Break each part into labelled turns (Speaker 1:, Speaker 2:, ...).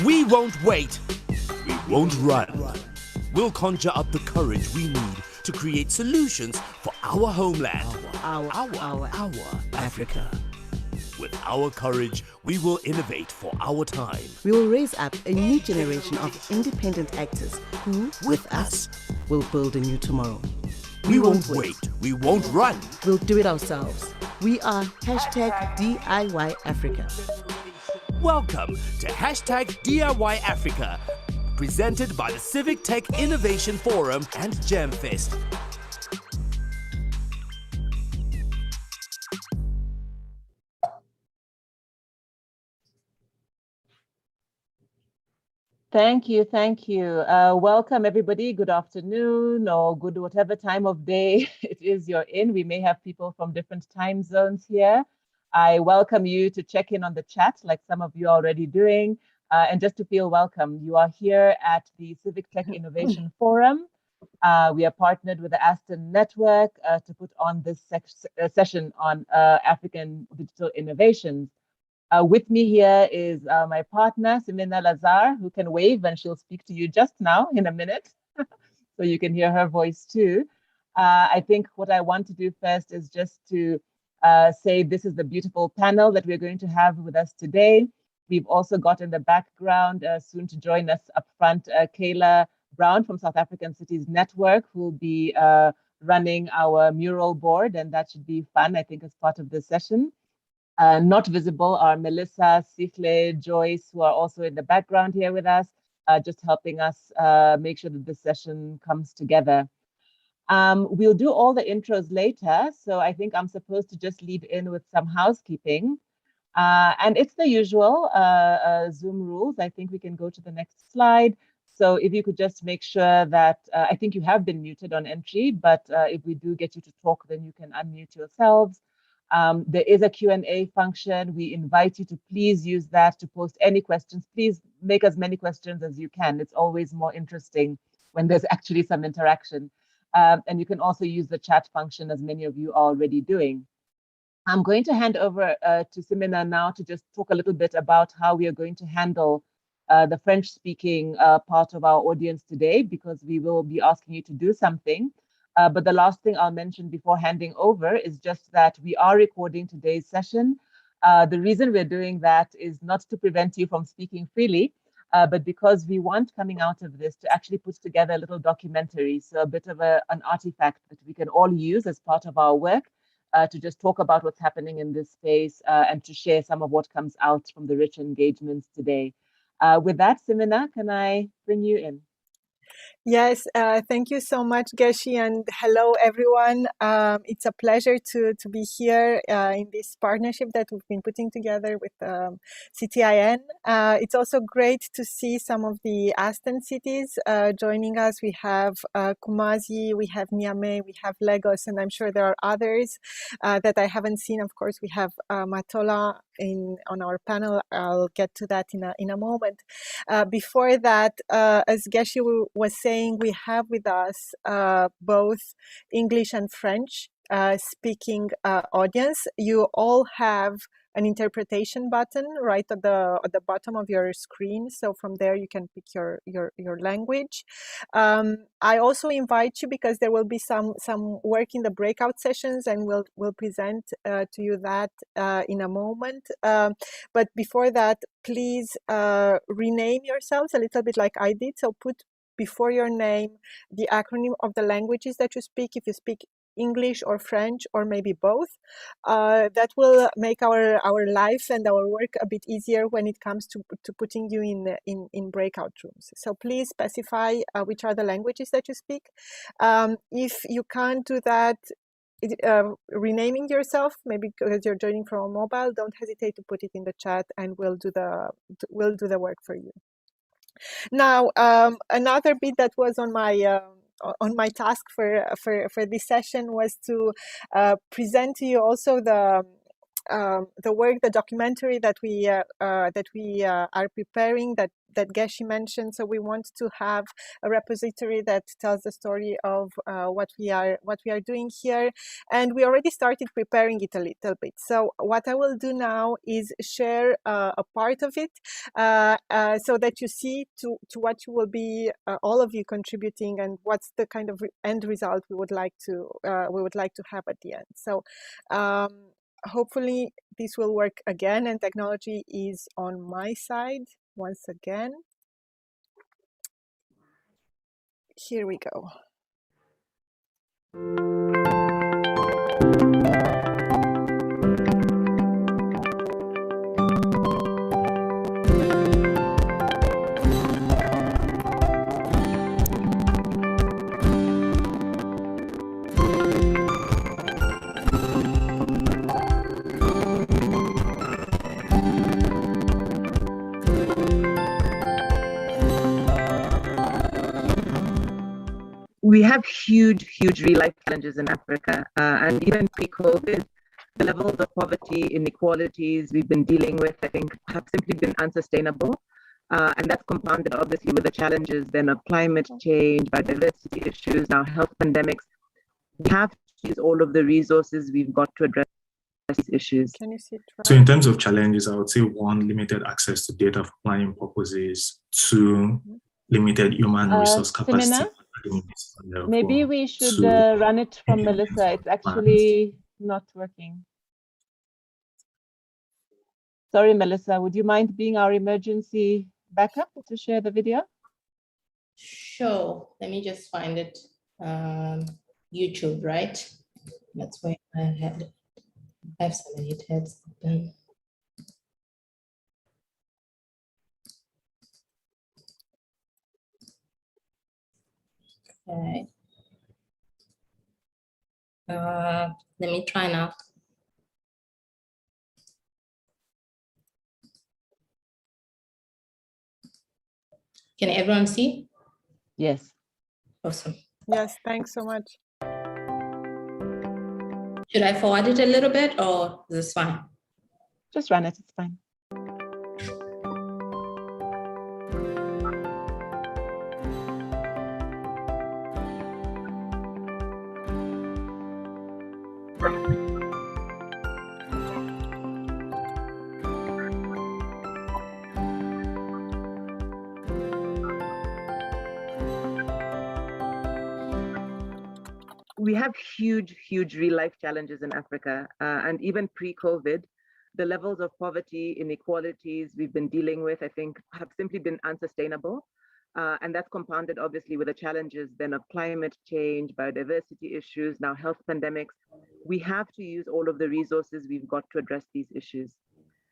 Speaker 1: We won't wait. We won't run. We'll conjure up the courage we need to create solutions for our homeland. Our Africa. With our courage, we will innovate for our time.
Speaker 2: We will raise up a new generation of independent actors who, with us, will build a new tomorrow.
Speaker 1: We won't wait. We won't run.
Speaker 2: We'll do it ourselves. We are #DIY Africa.
Speaker 1: Welcome to #DIY Africa, presented by the Civic Tech Innovation Forum and GemFest.
Speaker 3: Thank you. Welcome, everybody. Good afternoon or good whatever time of day it is you're in. We may have people from different time zones here. I welcome you to check in on the chat, like some of you are already doing, and just to feel welcome. You are here at the Civic Tech Innovation Forum. We are partnered with the Aston Network to put on this session on African digital innovations. With me here is my partner, Simina Lazar, who can wave, and she'll speak to you just now in a minute, so you can hear her voice too. I think what I want to do first is just to say this is the beautiful panel that we're going to have with us today. We've also got in the background, soon to join us up front, Kayla Brown from South African Cities Network, who will be running our mural board, and that should be fun, I think, as part of this session. Not visible are Melissa, Sifle, Joyce, who are also in the background here with us, just helping us make sure that this session comes together. We'll do all the intros later, so I think I'm supposed to just lead in with some housekeeping. And it's the usual Zoom rules. I think we can go to the next slide. So if you could just make sure that, I think you have been muted on entry, but if we do get you to talk, then you can unmute yourselves. There is a Q&A function. We invite you to please use that to post any questions. Please make as many questions as you can. It's always more interesting when there's actually some interaction. And you can also use the chat function, as many of you are already doing. I'm going to hand over to Simina now to just talk a little bit about how we are going to handle the French-speaking part of our audience today, because we will be asking you to do something. But the last thing I'll mention before handing over is just that we are recording today's session. The reason we're doing that is not to prevent you from speaking freely, but because we want, coming out of this, to actually put together a little documentary, so a bit of an artifact that we can all use as part of our work to just talk about what's happening in this space and to share some of what comes out from the rich engagements today. With that, Simina, can I bring you in?
Speaker 4: Yes, thank you so much, Geshi, and hello, everyone. It's a pleasure to be here in this partnership that we've been putting together with CTIN. It's also great to see some of the Aston cities joining us. We have Kumasi, we have Niamey, we have Lagos, and I'm sure there are others that I haven't seen. Of course, we have Matola on our panel. I'll get to that in a moment. Before that, as Geshi was saying, we have with us both English and French speaking audience. You all have an interpretation button right at the bottom of your screen, so from there you can pick your language. I also invite you, because there will be some work in the breakout sessions, and we'll present to you that in a moment. But before that, please rename yourselves a little bit like I did. So put before your name the acronym of the languages that you speak. If you speak English or French or maybe both. That will make our life and our work a bit easier when it comes to putting you in breakout rooms. So please specify which are the languages that you speak. If you can't do that, renaming yourself, maybe because you're joining from a mobile, don't hesitate to put it in the chat, and we'll do the work for you. Now, another bit that was on my task for this session was to present to you also the work, the documentary that we are preparing, that Geshe mentioned. So we want to have a repository that tells the story of what we are doing here, and we already started preparing it a little bit. So what I will do now is share a part of it, so that you see to what you will be all of you contributing, and what's the kind of end result we would like to have at the end. So. Hopefully this will work again, and technology is on my side once again. Here we go.
Speaker 5: We have huge real-life challenges in Africa, and even pre-COVID, the levels of poverty, inequalities we've been dealing with, I think, have simply been unsustainable, and that's compounded obviously with the challenges then of climate change, biodiversity issues, now health pandemics. We have to use all of the resources we've got to address these issues.
Speaker 4: Can you see it?
Speaker 6: So in terms of challenges, I would say one, limited access to data for planning purposes. Two, limited human resource capacity.
Speaker 3: Maybe we should run it from Melissa. It's actually not working. Sorry, Melissa, would you mind being our emergency backup to share the video?
Speaker 7: Sure, let me just find it. YouTube, right? That's where I have so many tabs open. Okay. Let me try now. Can everyone see?
Speaker 3: Yes.
Speaker 7: Awesome.
Speaker 4: Yes, thanks so much.
Speaker 7: Should I forward it a little bit, or is this fine?
Speaker 3: Just run it, it's fine.
Speaker 5: We have huge real-life challenges in Africa, and even pre-COVID, the levels of poverty, inequalities we've been dealing with, I think, have simply been unsustainable. And that's compounded obviously with the challenges then of climate change, biodiversity issues, now health pandemics. We have to use all of the resources we've got to address these issues.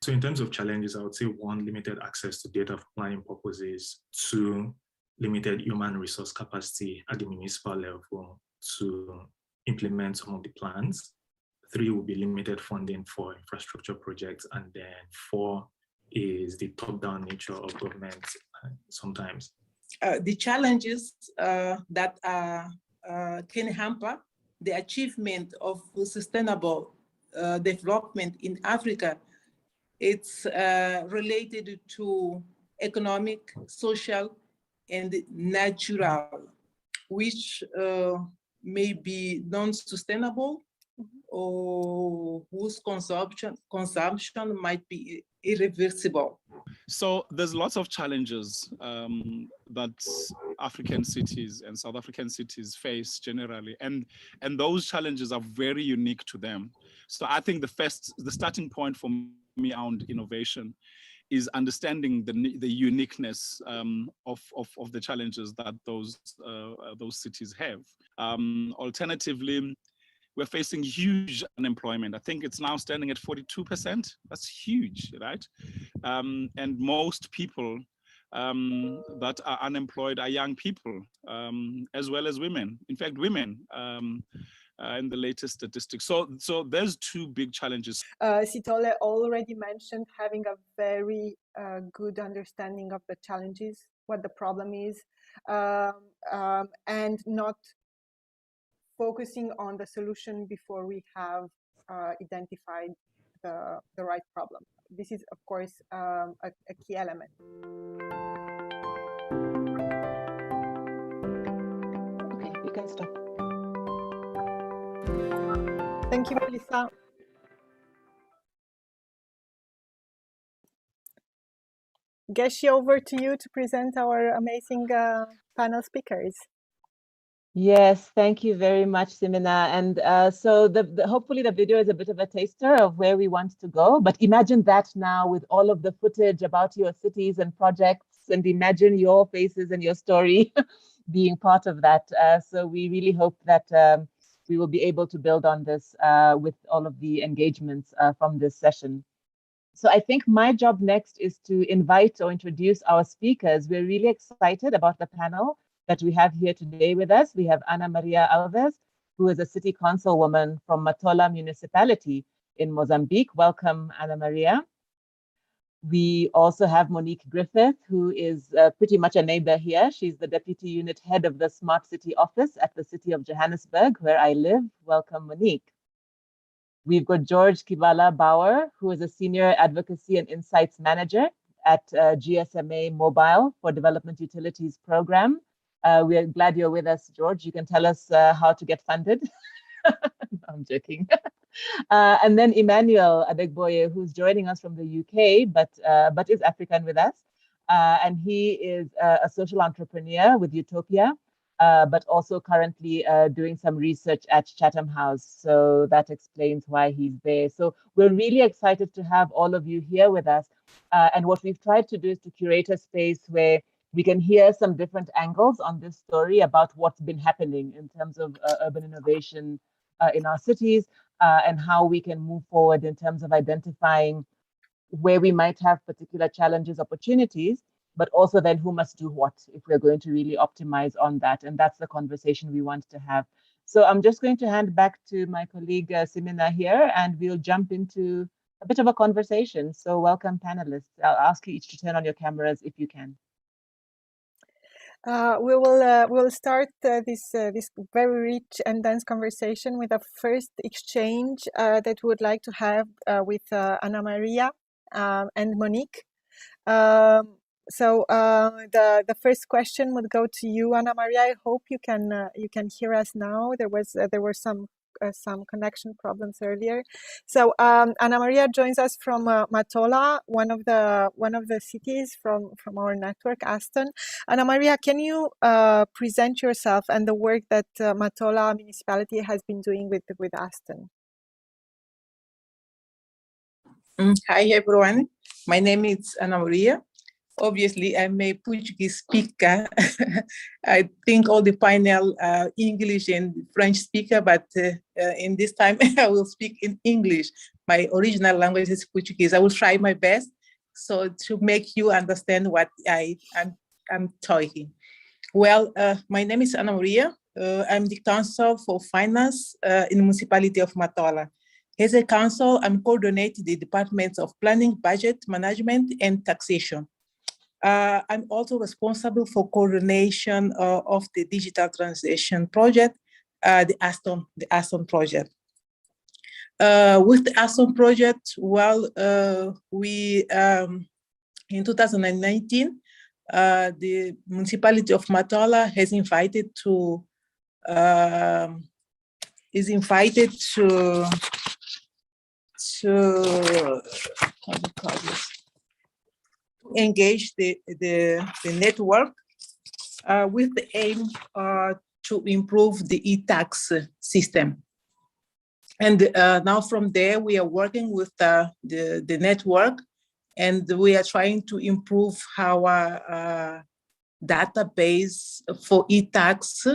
Speaker 6: So in terms of challenges, I would say one, limited access to data for planning purposes. Two, limited human resource capacity at the municipal level to implement some of the plans. Three will be limited funding for infrastructure projects. And then four is the top-down nature of government sometimes.
Speaker 8: The challenges that can hamper the achievement of sustainable development in Africa, it's related to economic, social, and natural, which may be non-sustainable or whose consumption might be irreversible.
Speaker 9: So there's lots of challenges that African cities and South African cities face generally, and those challenges are very unique to them. So I think the starting point for me around innovation is understanding the uniqueness of the challenges that those cities have. Alternatively, we're facing huge unemployment. I think it's now standing at 42%. That's huge, right? And most people that are unemployed are young people, as well as women. In fact, women in the latest statistics. So there's two big challenges.
Speaker 4: Sithole already mentioned having a very good understanding of the challenges, what the problem is, and not focusing on the solution before we have identified the right problem. This is, of course, a key element.
Speaker 3: Okay, we can stop.
Speaker 4: Thank you, Melissa. Geshe, over to you to present our amazing panel speakers.
Speaker 3: Yes, thank you very much, Simina. And so hopefully the video is a bit of a taster of where we want to go. But imagine that now with all of the footage about your cities and projects, and imagine your faces and your story being part of that. So we really hope that we will be able to build on this with all of the engagements from this session. So I think my job next is to invite or introduce our speakers. We're really excited about the panel that we have here today with us. We have Ana Maria Alves, who is a city councilwoman from Matola municipality in Mozambique. Welcome, Ana Maria. We also have Monique Griffith, who is pretty much a neighbor here. She's the Deputy Unit Head of the Smart City Office at the City of Johannesburg, where I live. Welcome, Monique. We've got George Kibala Bauer, who is a Senior Advocacy and Insights Manager at GSMA Mobile for Development Utilities Program. We are glad you're with us, George. You can tell us how to get funded. No, I'm joking. And then Emmanuel Adegboye, who's joining us from the UK, but is African with us. And he is a social entrepreneur with Utopia, but also currently doing some research at Chatham House. So that explains why he's there. So we're really excited to have all of you here with us. And what we've tried to do is to curate a space where we can hear some different angles on this story about what's been happening in terms of urban innovation in our cities and how we can move forward in terms of identifying where we might have particular challenges, opportunities, but also then who must do what if we're going to really optimize on that. And that's the conversation we want to have. So I'm just going to hand back to my colleague Simina here, and we'll jump into a bit of a conversation. So welcome, panelists. I'll ask you each to turn on your cameras if you can.
Speaker 4: We'll start this very rich and dense conversation with a first exchange that we would like to have with Ana Maria and Monique. So the first question would go to you, Ana Maria. I hope you can hear us now. There were some connection problems earlier. So Ana Maria joins us from Matola, one of the cities from our network, Aston. Ana Maria, can you present yourself and the work that Matola municipality has been doing with Aston?
Speaker 8: Hi everyone, my name is Ana Maria. Obviously, I'm a Portuguese speaker. I think all the panel English and French speaker, but in this time I will speak in English. My original language is Portuguese. I will try my best so to make you understand what I'm talking. Well, my name is Ana Maria. I'm the Council for Finance in the municipality of Matola. As a council, I'm coordinating the departments of planning, budget, management, and taxation. I'm also responsible for coordination of the digital transition project, the Aston project. With the Aston project, well, we in 2019, the municipality of Matola is invited to how do you call this? Engage the network with the aim to improve the e-tax system. And now from there, we are working with the network, and we are trying to improve our database for e-tax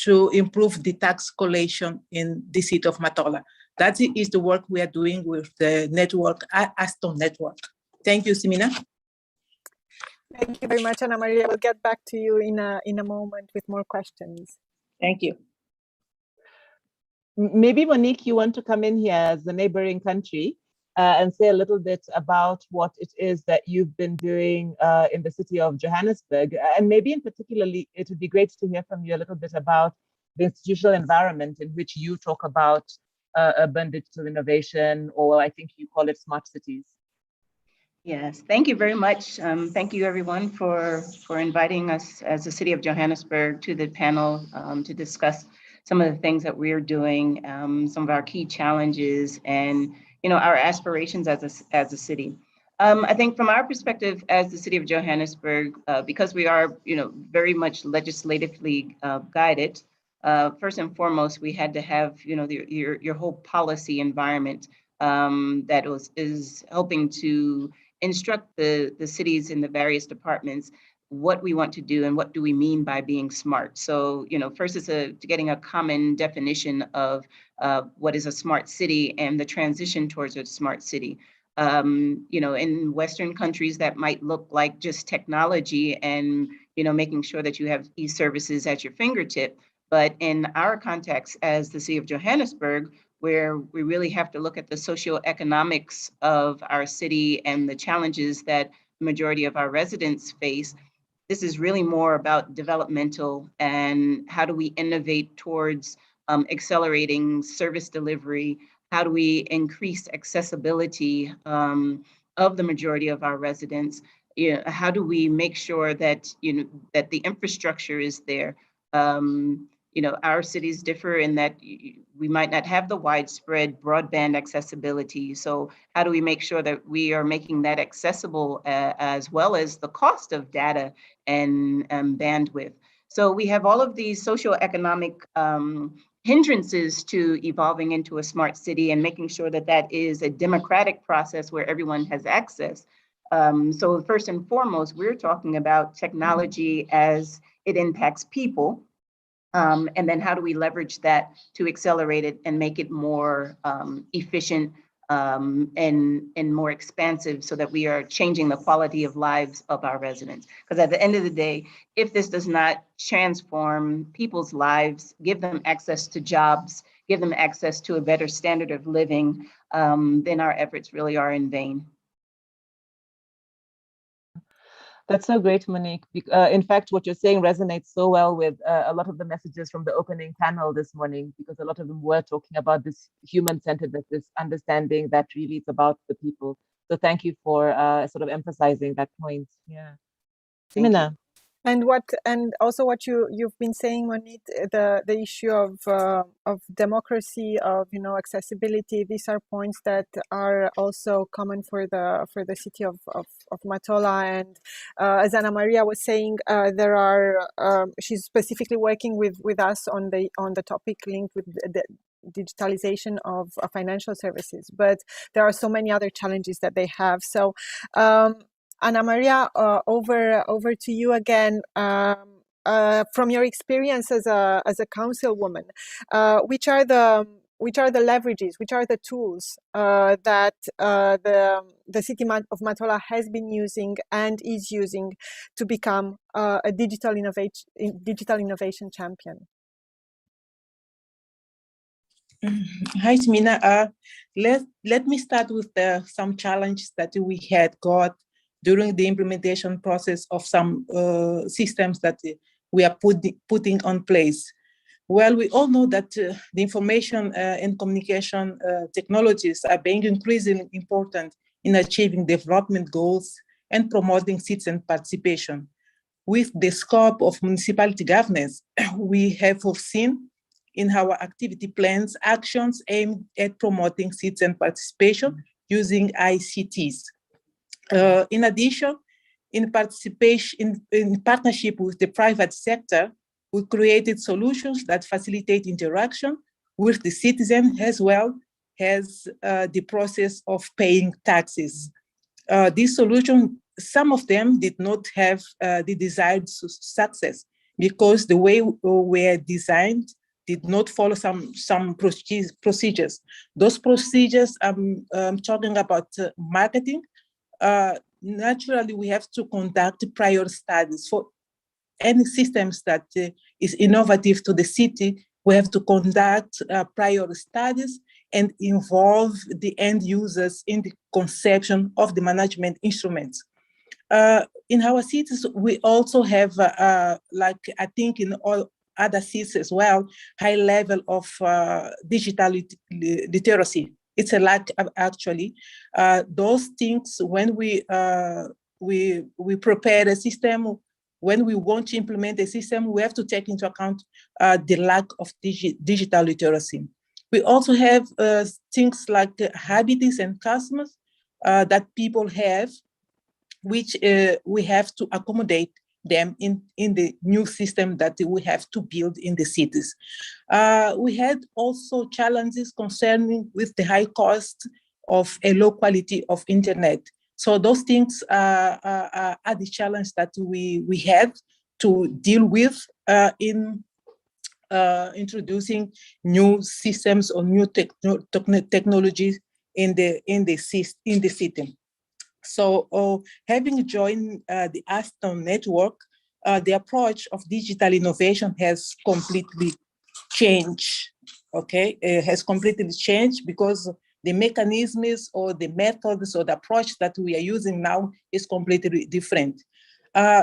Speaker 8: to improve the tax collection in the city of Matola. That is the work we are doing with the network, Aston Network. Thank you, Simina.
Speaker 4: Thank you very much, Ana Maria. We'll get back to you in a moment with more questions.
Speaker 8: Thank you.
Speaker 3: Maybe Monique, you want to come in here as the neighboring country and say a little bit about what it is that you've been doing in the city of Johannesburg. And maybe in particularly, it would be great to hear from you a little bit about the institutional environment in which you talk about urban digital innovation, or I think you call it smart cities.
Speaker 10: Yes, thank you very much. Thank you everyone for inviting us as the City of Johannesburg to the panel to discuss some of the things that we're doing, some of our key challenges, and our aspirations as a city. I think from our perspective as the City of Johannesburg, because we are very much legislatively guided, first and foremost, we had to have your whole policy environment that is helping to instruct the cities in the various departments what we want to do and what do we mean by being smart. So, first is getting a common definition of what is a smart city and the transition towards a smart city. In Western countries that might look like just technology and, making sure that you have e-services at your fingertip. But in our context as the City of Johannesburg, where we really have to look at the socioeconomics of our city and the challenges that the majority of our residents face, this is really more about developmental and how do we innovate towards accelerating service delivery? How do we increase accessibility of the majority of our residents? How do we make sure that that the infrastructure is there? Our cities differ in that we might not have the widespread broadband accessibility. So how do we make sure that we are making that accessible as well as the cost of data and bandwidth? So we have all of these socioeconomic hindrances to evolving into a smart city and making sure that that is a democratic process where everyone has access. So first and foremost, we're talking about technology as it impacts people. And then how do we leverage that to accelerate it and make it more efficient and more expansive so that we are changing the quality of lives of our residents? Because at the end of the day, if this does not transform people's lives, give them access to jobs, give them access to a better standard of living, then our efforts really are in vain.
Speaker 3: That's so great, Monique. In fact, what you're saying resonates so well with a lot of the messages from the opening panel this morning, because a lot of them were talking about this human-centeredness, this understanding that really it's about the people. So thank you for sort of emphasizing that point. Yeah. Simina.
Speaker 4: And also what you've been saying, Monique, the issue of democracy, of accessibility. These are points that are also common for the city of Matola. And as Ana Maria was saying, she's specifically working with us on the topic linked with the digitalization of financial services. But there are so many other challenges that they have. So. Ana Maria, over to you again. From your experience as a councilwoman, which are the leverages, which are the tools that the city of Matola has been using and is using to become a digital innovation champion?
Speaker 8: Hi, Simina. Let me start with some challenges that we had got during the implementation process of some systems that we are putting on place. Well, we all know that the information and communication technologies are being increasingly important in achieving development goals and promoting citizen participation. With the scope of municipality governance, we have foreseen in our activity plans actions aimed at promoting citizen participation using ICTs. In addition, in partnership with the private sector, we created solutions that facilitate interaction with the citizen as well as the process of paying taxes. These solutions, some of them did not have the desired success because the way we were designed did not follow some procedures. Those procedures, I'm talking about marketing. Naturally, we have to conduct prior studies for any systems that is innovative to the city. We have to conduct prior studies and involve the end users in the conception of the management instruments. In our cities, we also have, like I think in all other cities as well, high level of digital literacy. It's a lack of, actually. Those things, when we prepare a system, when we want to implement a system, we have to take into account the lack of digital literacy. We also have things like habits and customs that people have, which we have to accommodate them in the new system that we have to build in the cities. We had also challenges concerning with the high cost of a low quality of internet. So those things are the challenge that we have to deal with in introducing new systems or new technologies in the system. So having joined the Aston network, the approach of digital innovation has completely changed, okay? It has completely changed because the mechanisms or the methods or the approach that we are using now is completely different.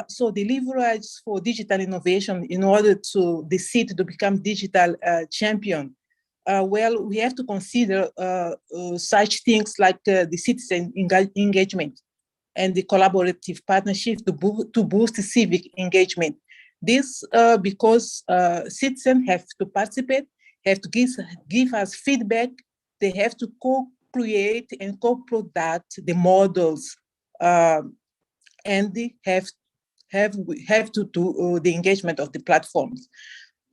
Speaker 8: So the leverage for digital innovation in order to the city to become digital champion, well, we have to consider such things like the citizen engagement and the collaborative partnership to boost civic engagement. This because citizens have to participate, have to give us feedback, they have to co-create and co-product the models, and they have to do the engagement of the platforms.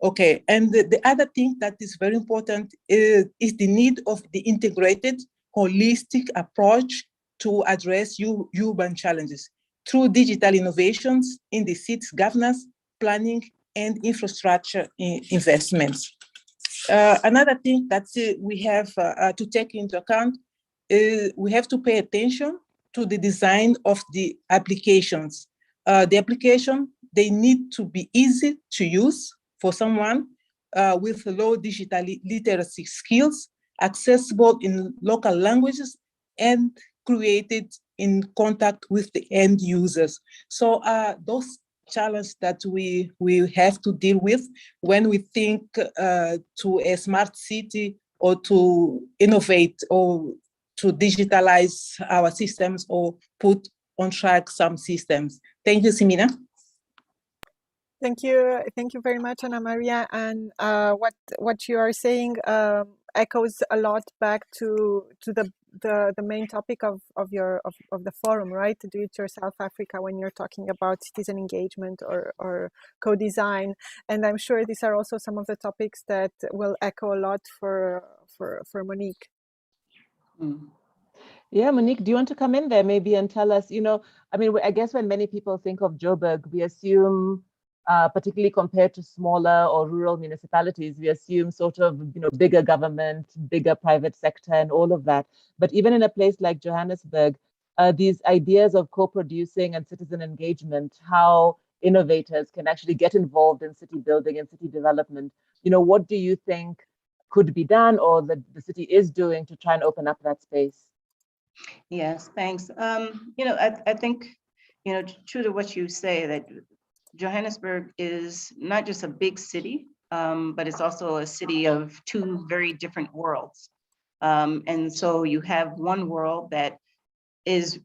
Speaker 8: Okay, and the other thing that is very important is the need of the integrated, holistic approach to address urban challenges through digital innovations in the city's governance, planning, and infrastructure investments. Another thing that we have to take into account is we have to pay attention to the design of the applications. The application, they need to be easy to use for someone with low digital literacy skills, accessible in local languages, and created in contact with the end users. So those challenges that we have to deal with when we think to a smart city or to innovate or to digitalize our systems or put on track some systems. Thank you, Simina.
Speaker 4: Thank you very much, Ana Maria. And what you are saying echoes a lot back to the main topic of the forum, right? Do it yourself Africa, when you're talking about citizen engagement or co-design. And I'm sure these are also some of the topics that will echo a lot for Monique.
Speaker 3: Yeah, Monique, do you want to come in there maybe and tell us, I mean, I guess when many people think of Joburg, we assume, particularly compared to smaller or rural municipalities, we assume sort of, bigger government, bigger private sector and all of that. But even in a place like Johannesburg, these ideas of co-producing and citizen engagement, how innovators can actually get involved in city building and city development, what do you think could be done or that the city is doing to try and open up that space?
Speaker 10: Yes, thanks. I think, true to what you say, that Johannesburg is not just a big city, but it's also a city of two very different worlds. And so you have one world that is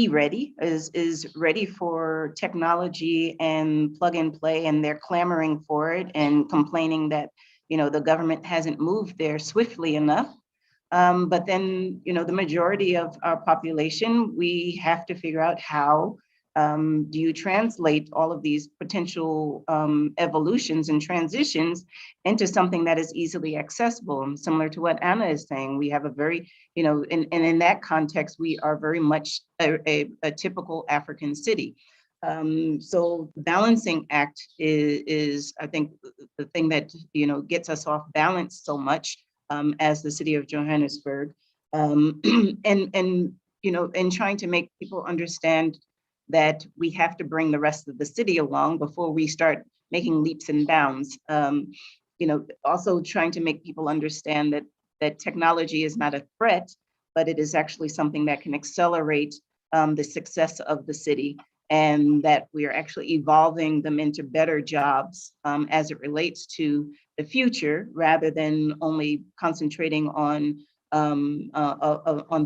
Speaker 10: ready, is ready for technology and plug and play, and they're clamoring for it and complaining that, the government hasn't moved there swiftly enough. But then, the majority of our population, we have to figure out how do you translate all of these potential evolutions and transitions into something that is easily accessible. And similar to what Anna is saying, we have a very, and in that context, we are very much a typical African city. So balancing act is I think the thing that gets us off balance so much as the city of Johannesburg, and trying to make people understand that we have to bring the rest of the city along before we start making leaps and bounds. Also trying to make people understand that technology is not a threat, but it is actually something that can accelerate the success of the city, and that we are actually evolving them into better jobs as it relates to the future, rather than only concentrating on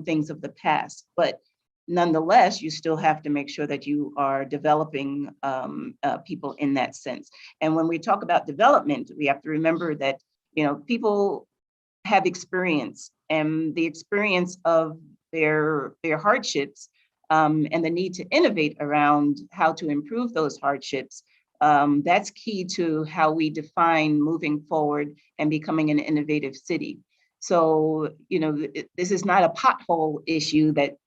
Speaker 10: things of the past. But nonetheless, you still have to make sure that you are developing people in that sense. And when we talk about development, we have to remember that people have experience, and the experience of their hardships and the need to innovate around how to improve those hardships. That's key to how we define moving forward and becoming an innovative city. So, this is not a pothole issue that,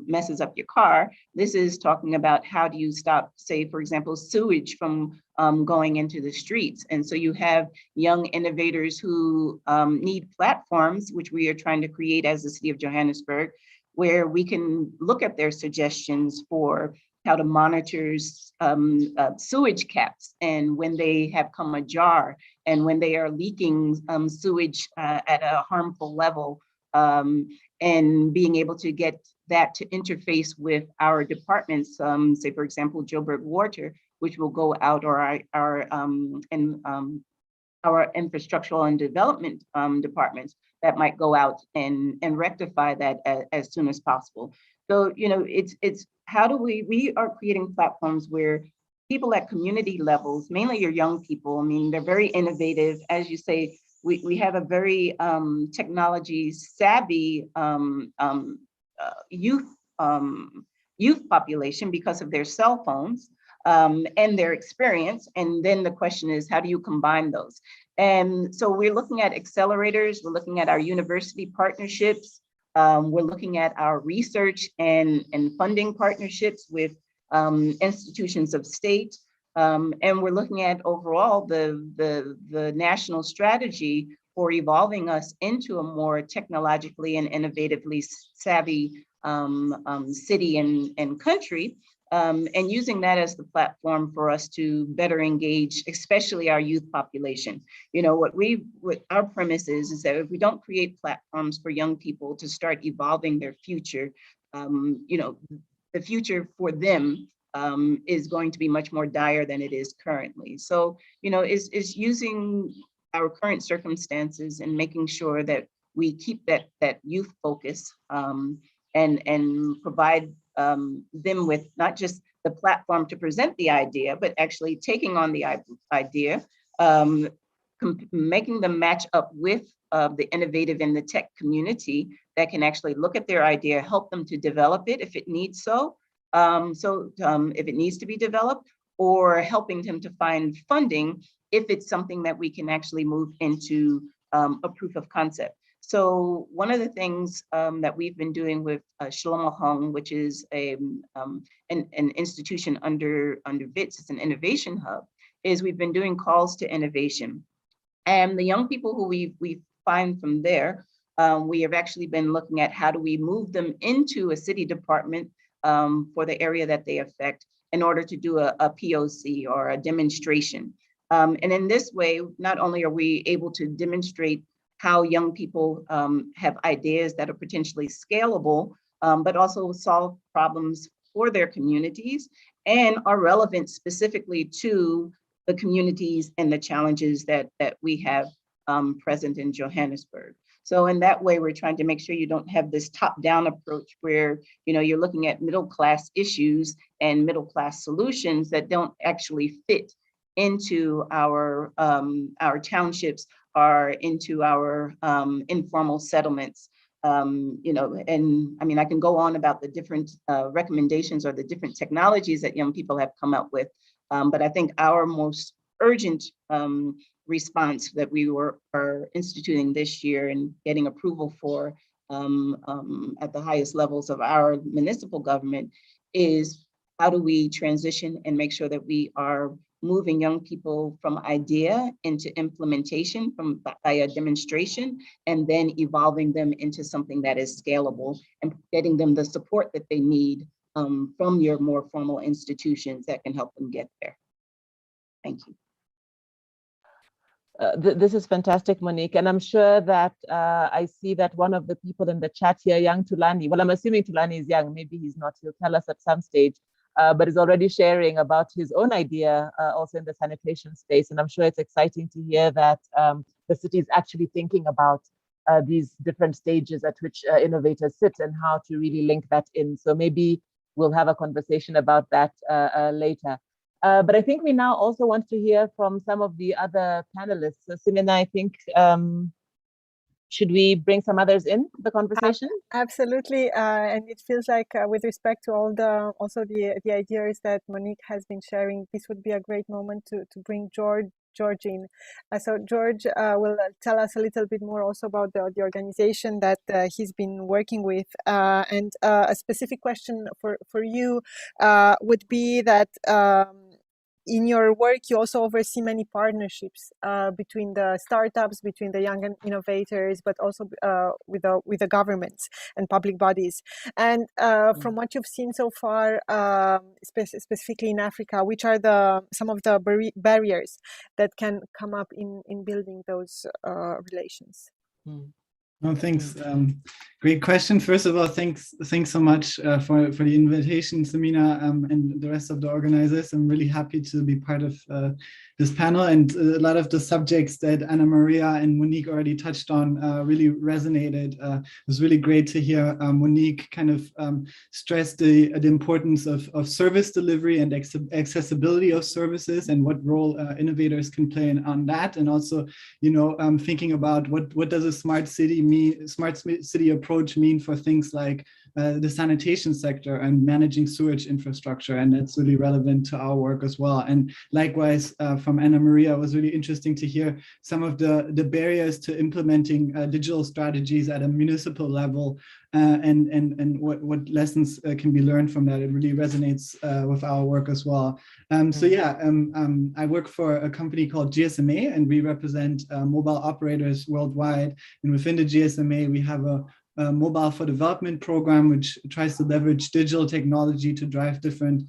Speaker 10: messes up your car. This is talking about how do you stop, say, for example, sewage from going into the streets. And so you have young innovators who need platforms, which we are trying to create as the city of Johannesburg, where we can look at their suggestions for how to monitor sewage caps, and when they have come ajar, and when they are leaking sewage at a harmful level, and being able to get that to interface with our departments, say, for example, Joburg Water, which will go out, or our infrastructural and development departments that might go out and rectify that as soon as possible. So, it's how do we are creating platforms where people at community levels, mainly your young people, I mean, they're very innovative. As you say, we have a very technology savvy youth population because of their cell phones and their experience. And then the question is, how do you combine those? And so we're looking at accelerators, we're looking at our university partnerships, we're looking at our research and funding partnerships with institutions of state, and we're looking at overall the national strategy for evolving us into a more technologically and innovatively savvy city and country, and using that as the platform for us to better engage, especially our youth population. What our premise is that if we don't create platforms for young people to start evolving their future, the future for them is going to be much more dire than it is currently. So, is using our current circumstances and making sure that we keep that youth focus and provide them with not just the platform to present the idea, but actually taking on the idea, making them match up with the innovative in the tech community that can actually look at their idea, help them to develop it if it needs if it needs to be developed, or helping them to find funding if it's something that we can actually move into a proof of concept. So one of the things that we've been doing with Shlomo Hung, which is an institution under WITS, it's an innovation hub, is we've been doing calls to innovation. And the young people who we find from there, we have actually been looking at how do we move them into a city department for the area that they affect in order to do a POC or a demonstration. And in this way, not only are we able to demonstrate how young people have ideas that are potentially scalable, but also solve problems for their communities and are relevant specifically to the communities and the challenges that we have present in Johannesburg. So in that way, we're trying to make sure you don't have this top-down approach where you're looking at middle-class issues and middle-class solutions that don't actually fit into our townships or into our informal settlements. And I mean, I can go on about the different recommendations or the different technologies that young people have come up with, but I think our most urgent response that we are instituting this year and getting approval for at the highest levels of our municipal government is how do we transition and make sure that we are moving young people from idea into implementation by a demonstration, and then evolving them into something that is scalable and getting them the support that they need from your more formal institutions that can help them get there. Thank you.
Speaker 3: This is fantastic, Monique. And I'm sure that I see that one of the people in the chat here, young Tulani, well, I'm assuming Tulani is young, maybe he's not, he'll tell us at some stage, but is already sharing about his own idea also in the sanitation space. And I'm sure it's exciting to hear that the city is actually thinking about these different stages at which innovators sit and how to really link that in. So maybe we'll have a conversation about that later. But I think we now also want to hear from some of the other panelists. So Simina, I think, should we bring some others in the conversation?
Speaker 4: Absolutely, and it feels like with respect to all the ideas that Monique has been sharing, this would be a great moment to bring George in. So George will tell us a little bit more also about the organization that he's been working with. And a specific question for you would be that in your work, you also oversee many partnerships between the startups, between the young innovators, but also with the governments and public bodies. And from what you've seen so far, specifically in Africa, which are some of the barriers that can come up in building those relations?
Speaker 11: No, thanks. Great question. First of all, thanks so much for the invitation, Samina, and the rest of the organizers. I'm really happy to be part of this panel, and a lot of the subjects that Anna Maria and Monique already touched on really resonated. It was really great to hear Monique kind of stress the importance of service delivery and accessibility of services, and what role innovators can play on that, and also, thinking about what does a smart city approach mean for things like the sanitation sector and managing sewage infrastructure, and that's really relevant to our work as well. And likewise, from Anna Maria, it was really interesting to hear some of the barriers to implementing digital strategies at a municipal level, and what lessons can be learned from that. It really resonates with our work as well. I work for a company called GSMA, and we represent mobile operators worldwide. And within the GSMA, we have a Mobile for Development program, which tries to leverage digital technology to drive different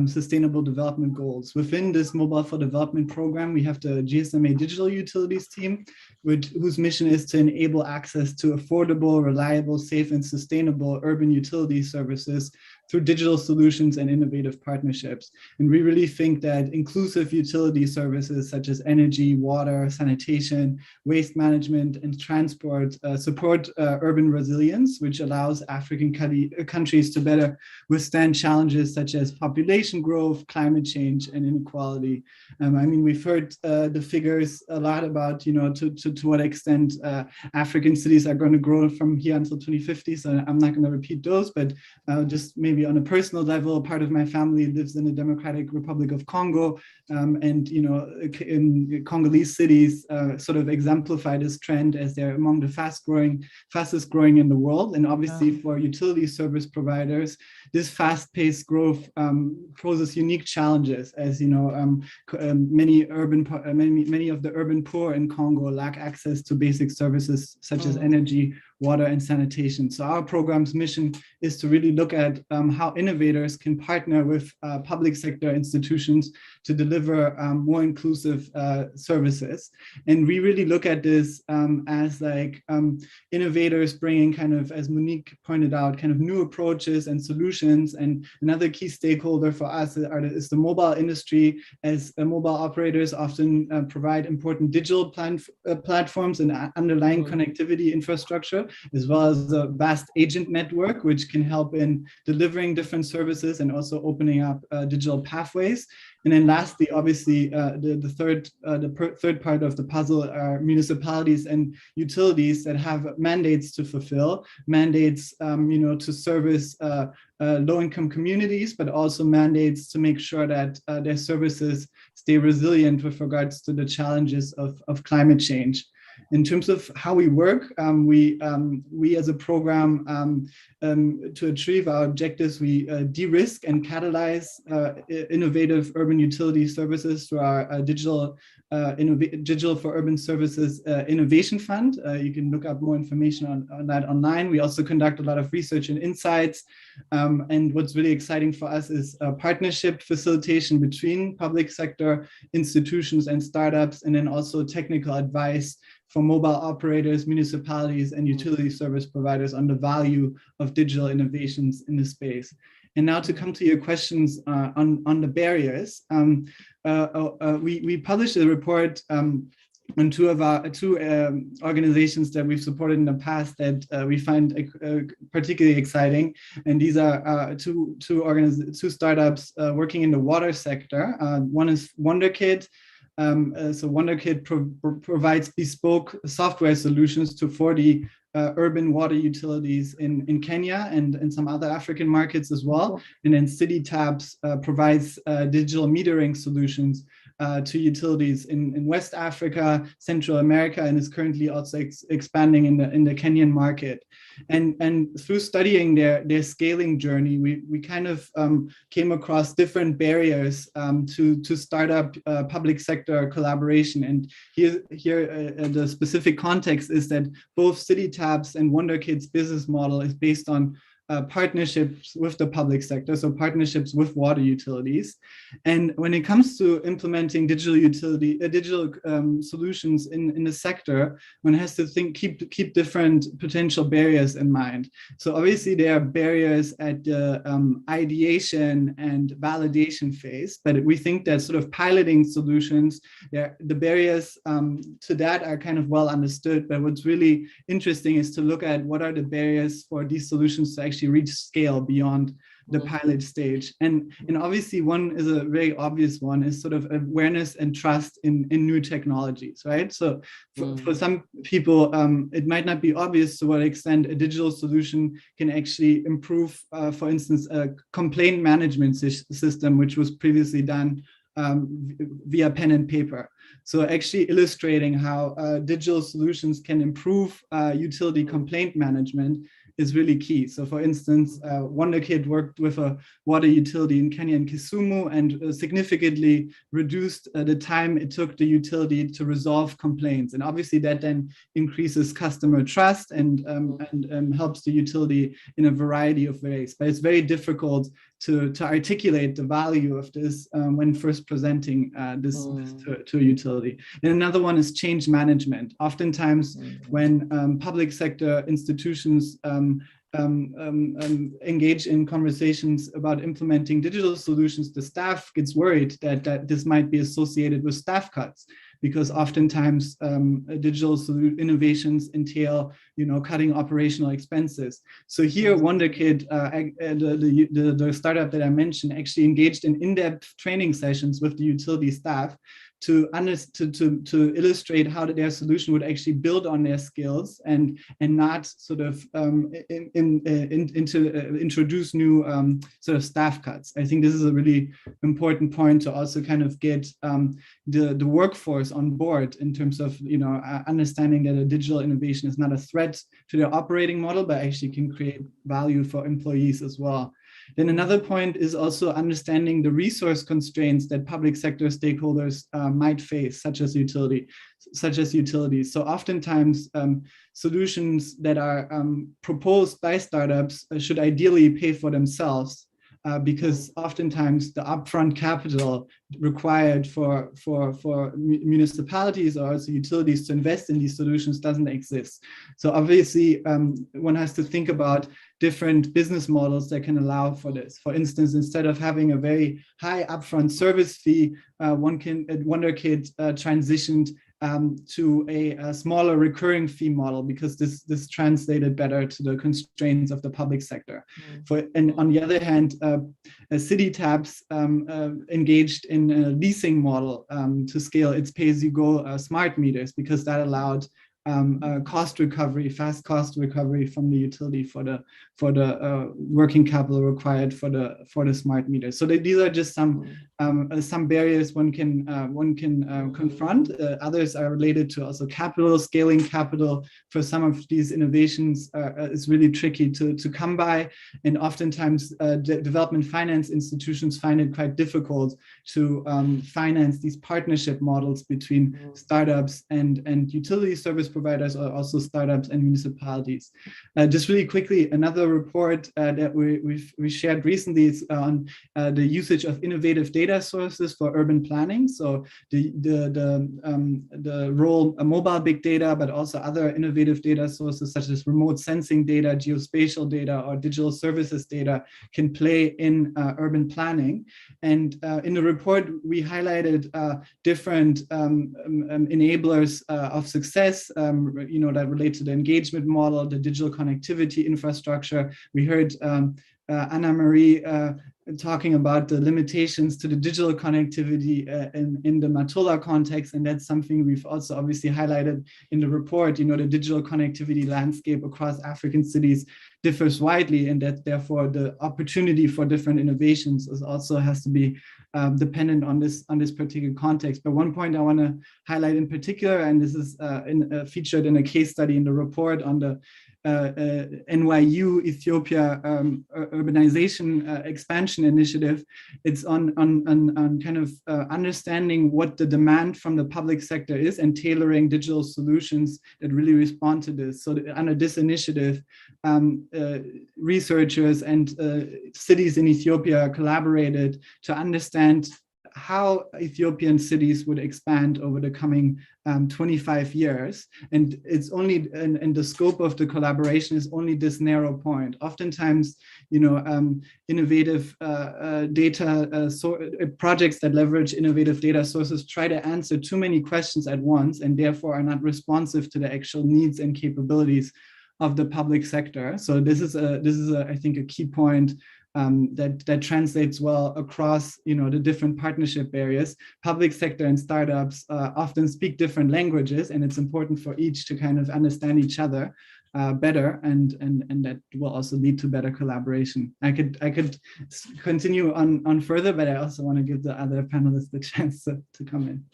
Speaker 11: sustainable development goals. Within this Mobile for Development program, we have the GSMA Digital Utilities team, whose mission is to enable access to affordable, reliable, safe, and sustainable urban utility services through digital solutions and innovative partnerships. And we really think that inclusive utility services such as energy, water, sanitation, waste management, and transport support urban resilience, which allows African countries to better withstand challenges such as population growth, climate change, and inequality. We've heard the figures a lot about, to what extent African cities are going to grow from here until 2050. So I'm not going to repeat those, but just maybe on a personal level, part of my family lives in the Democratic Republic of Congo, and in Congolese cities sort of exemplify this trend as they're among the fastest growing in the world. And obviously for utility service providers, this fast-paced growth poses unique challenges, as many of the urban poor in Congo lack access to basic services such as energy, water, and sanitation. So our program's mission is to really look at how innovators can partner with public sector institutions to deliver more inclusive services. And we really look at this as like innovators bringing kind of, as Monique pointed out, kind of new approaches and solutions. And another key stakeholder for us is the mobile industry, as mobile operators often provide important digital platforms and underlying connectivity infrastructure, as well as a vast agent network, which can help in delivering different services and also opening up digital pathways. And then lastly, obviously, the third part of the puzzle are municipalities and utilities that have mandates to fulfill, mandates to service low-income communities, but also mandates to make sure that their services stay resilient with regards to the challenges of climate change. In terms of how we work, we as a program, to achieve our objectives, we de-risk and catalyze innovative urban utility services through our Digital for Urban Services Innovation Fund. You can look up more information on that online. We also conduct a lot of research and insights. And what's really exciting for us is partnership facilitation between public sector institutions and startups, and then also technical advice for mobile operators, municipalities, and utility service providers on the value of digital innovations in the space. And now to come to your questions on the barriers, we published a report on two organizations that we've supported in the past that we find particularly exciting. And these are two startups working in the water sector. One is WonderKid. So WonderKid provides bespoke software solutions to 40 urban water utilities in Kenya and in some other African markets as well. And then CityTabs provides digital metering solutions to utilities in West Africa, Central America, and is currently also expanding in the Kenyan market. And through studying their scaling journey, we kind of came across different barriers to start up public sector collaboration. And here the specific context is that both CityTabs and WonderKid's business model is based on partnerships with the public sector, so partnerships with water utilities. And when it comes to implementing digital solutions in the sector, one has to keep different potential barriers in mind. So obviously there are barriers at the ideation and validation phase, but we think that sort of piloting solutions, the barriers to that are kind of well understood. But what's really interesting is to look at what are the barriers for these solutions to actually reach scale beyond the pilot stage. And obviously one is a very obvious one is sort of awareness and trust in new technologies, right? So for some people, it might not be obvious to what extent a digital solution can actually improve, for instance, a complaint management system, which was previously done via pen and paper. So actually illustrating how digital solutions can improve utility complaint management is really key. So for instance, WonderKid worked with a water utility in Kenya and Kisumu and significantly reduced the time it took the utility to resolve complaints. And obviously that then increases customer trust and helps the utility in a variety of ways. But it's very difficult to articulate the value of this when first presenting this to a utility. And another one is change management. Oftentimes when public sector institutions engage in conversations about implementing digital solutions, the staff gets worried that this might be associated with staff cuts, because oftentimes digital innovations entail, cutting operational expenses. So here, WonderKid, the startup that I mentioned, actually engaged in in-depth training sessions with the utility staff to illustrate how their solution would actually build on their skills and not sort of introduce new sort of staff cuts. I think this is a really important point to also kind of get the workforce on board in terms of understanding that a digital innovation is not a threat to their operating model, but actually can create value for employees as well. Then another point is also understanding the resource constraints that public sector stakeholders might face, such as utilities. So oftentimes solutions that are proposed by startups should ideally pay for themselves, because oftentimes the upfront capital required for municipalities or also utilities to invest in these solutions doesn't exist. So obviously one has to think about different business models that can allow for this. For instance, instead of having a very high upfront service fee, WonderKid transitioned to a smaller recurring fee model, because this translated better to the constraints of the public sector. And on the other hand, CityTabs engaged in a leasing model to scale its pay-as-you-go smart meters, because that allowed cost recovery, fast cost recovery from the utility for the working capital required for the smart meters. So these are just some barriers one can confront. Others are related to also capital, scaling capital for some of these innovations is really tricky to come by, and oftentimes development finance institutions find it quite difficult to finance these partnership models between startups and utility service providers, or also startups and municipalities. Just really quickly, another report that we shared recently is on the usage of innovative data sources for urban planning. So the role of mobile big data, but also other innovative data sources such as remote sensing data, geospatial data, or digital services data can play in urban planning. And in the report, we highlighted different enablers of success, that relate to the engagement model, the digital connectivity infrastructure. We heard Anna Marie talking about the limitations to the digital connectivity in the Matola context, and that's something we've also obviously highlighted in the report. The digital connectivity landscape across African cities differs widely, and that therefore the opportunity for different innovations also has to be dependent on this particular context. But one point I want to highlight in particular, and this is featured in a case study in the report on the NYU Ethiopia urbanization expansion initiative. It's on kind of understanding what the demand from the public sector is and tailoring digital solutions that really respond to this. So under this initiative, researchers and cities in Ethiopia collaborated to understand how Ethiopian cities would expand over the coming 25 years. And it's only, and the scope of the collaboration is only this narrow point. Oftentimes, innovative data projects that leverage innovative data sources try to answer too many questions at once, and therefore are not responsive to the actual needs and capabilities of the public sector. So this is I think a key point that translates well across the different partnership areas. Public sector and startups often speak different languages, and it's important for each to kind of understand each other better, and that will also lead to better collaboration. I could continue on further, but I also want to give the other panelists the chance to come in.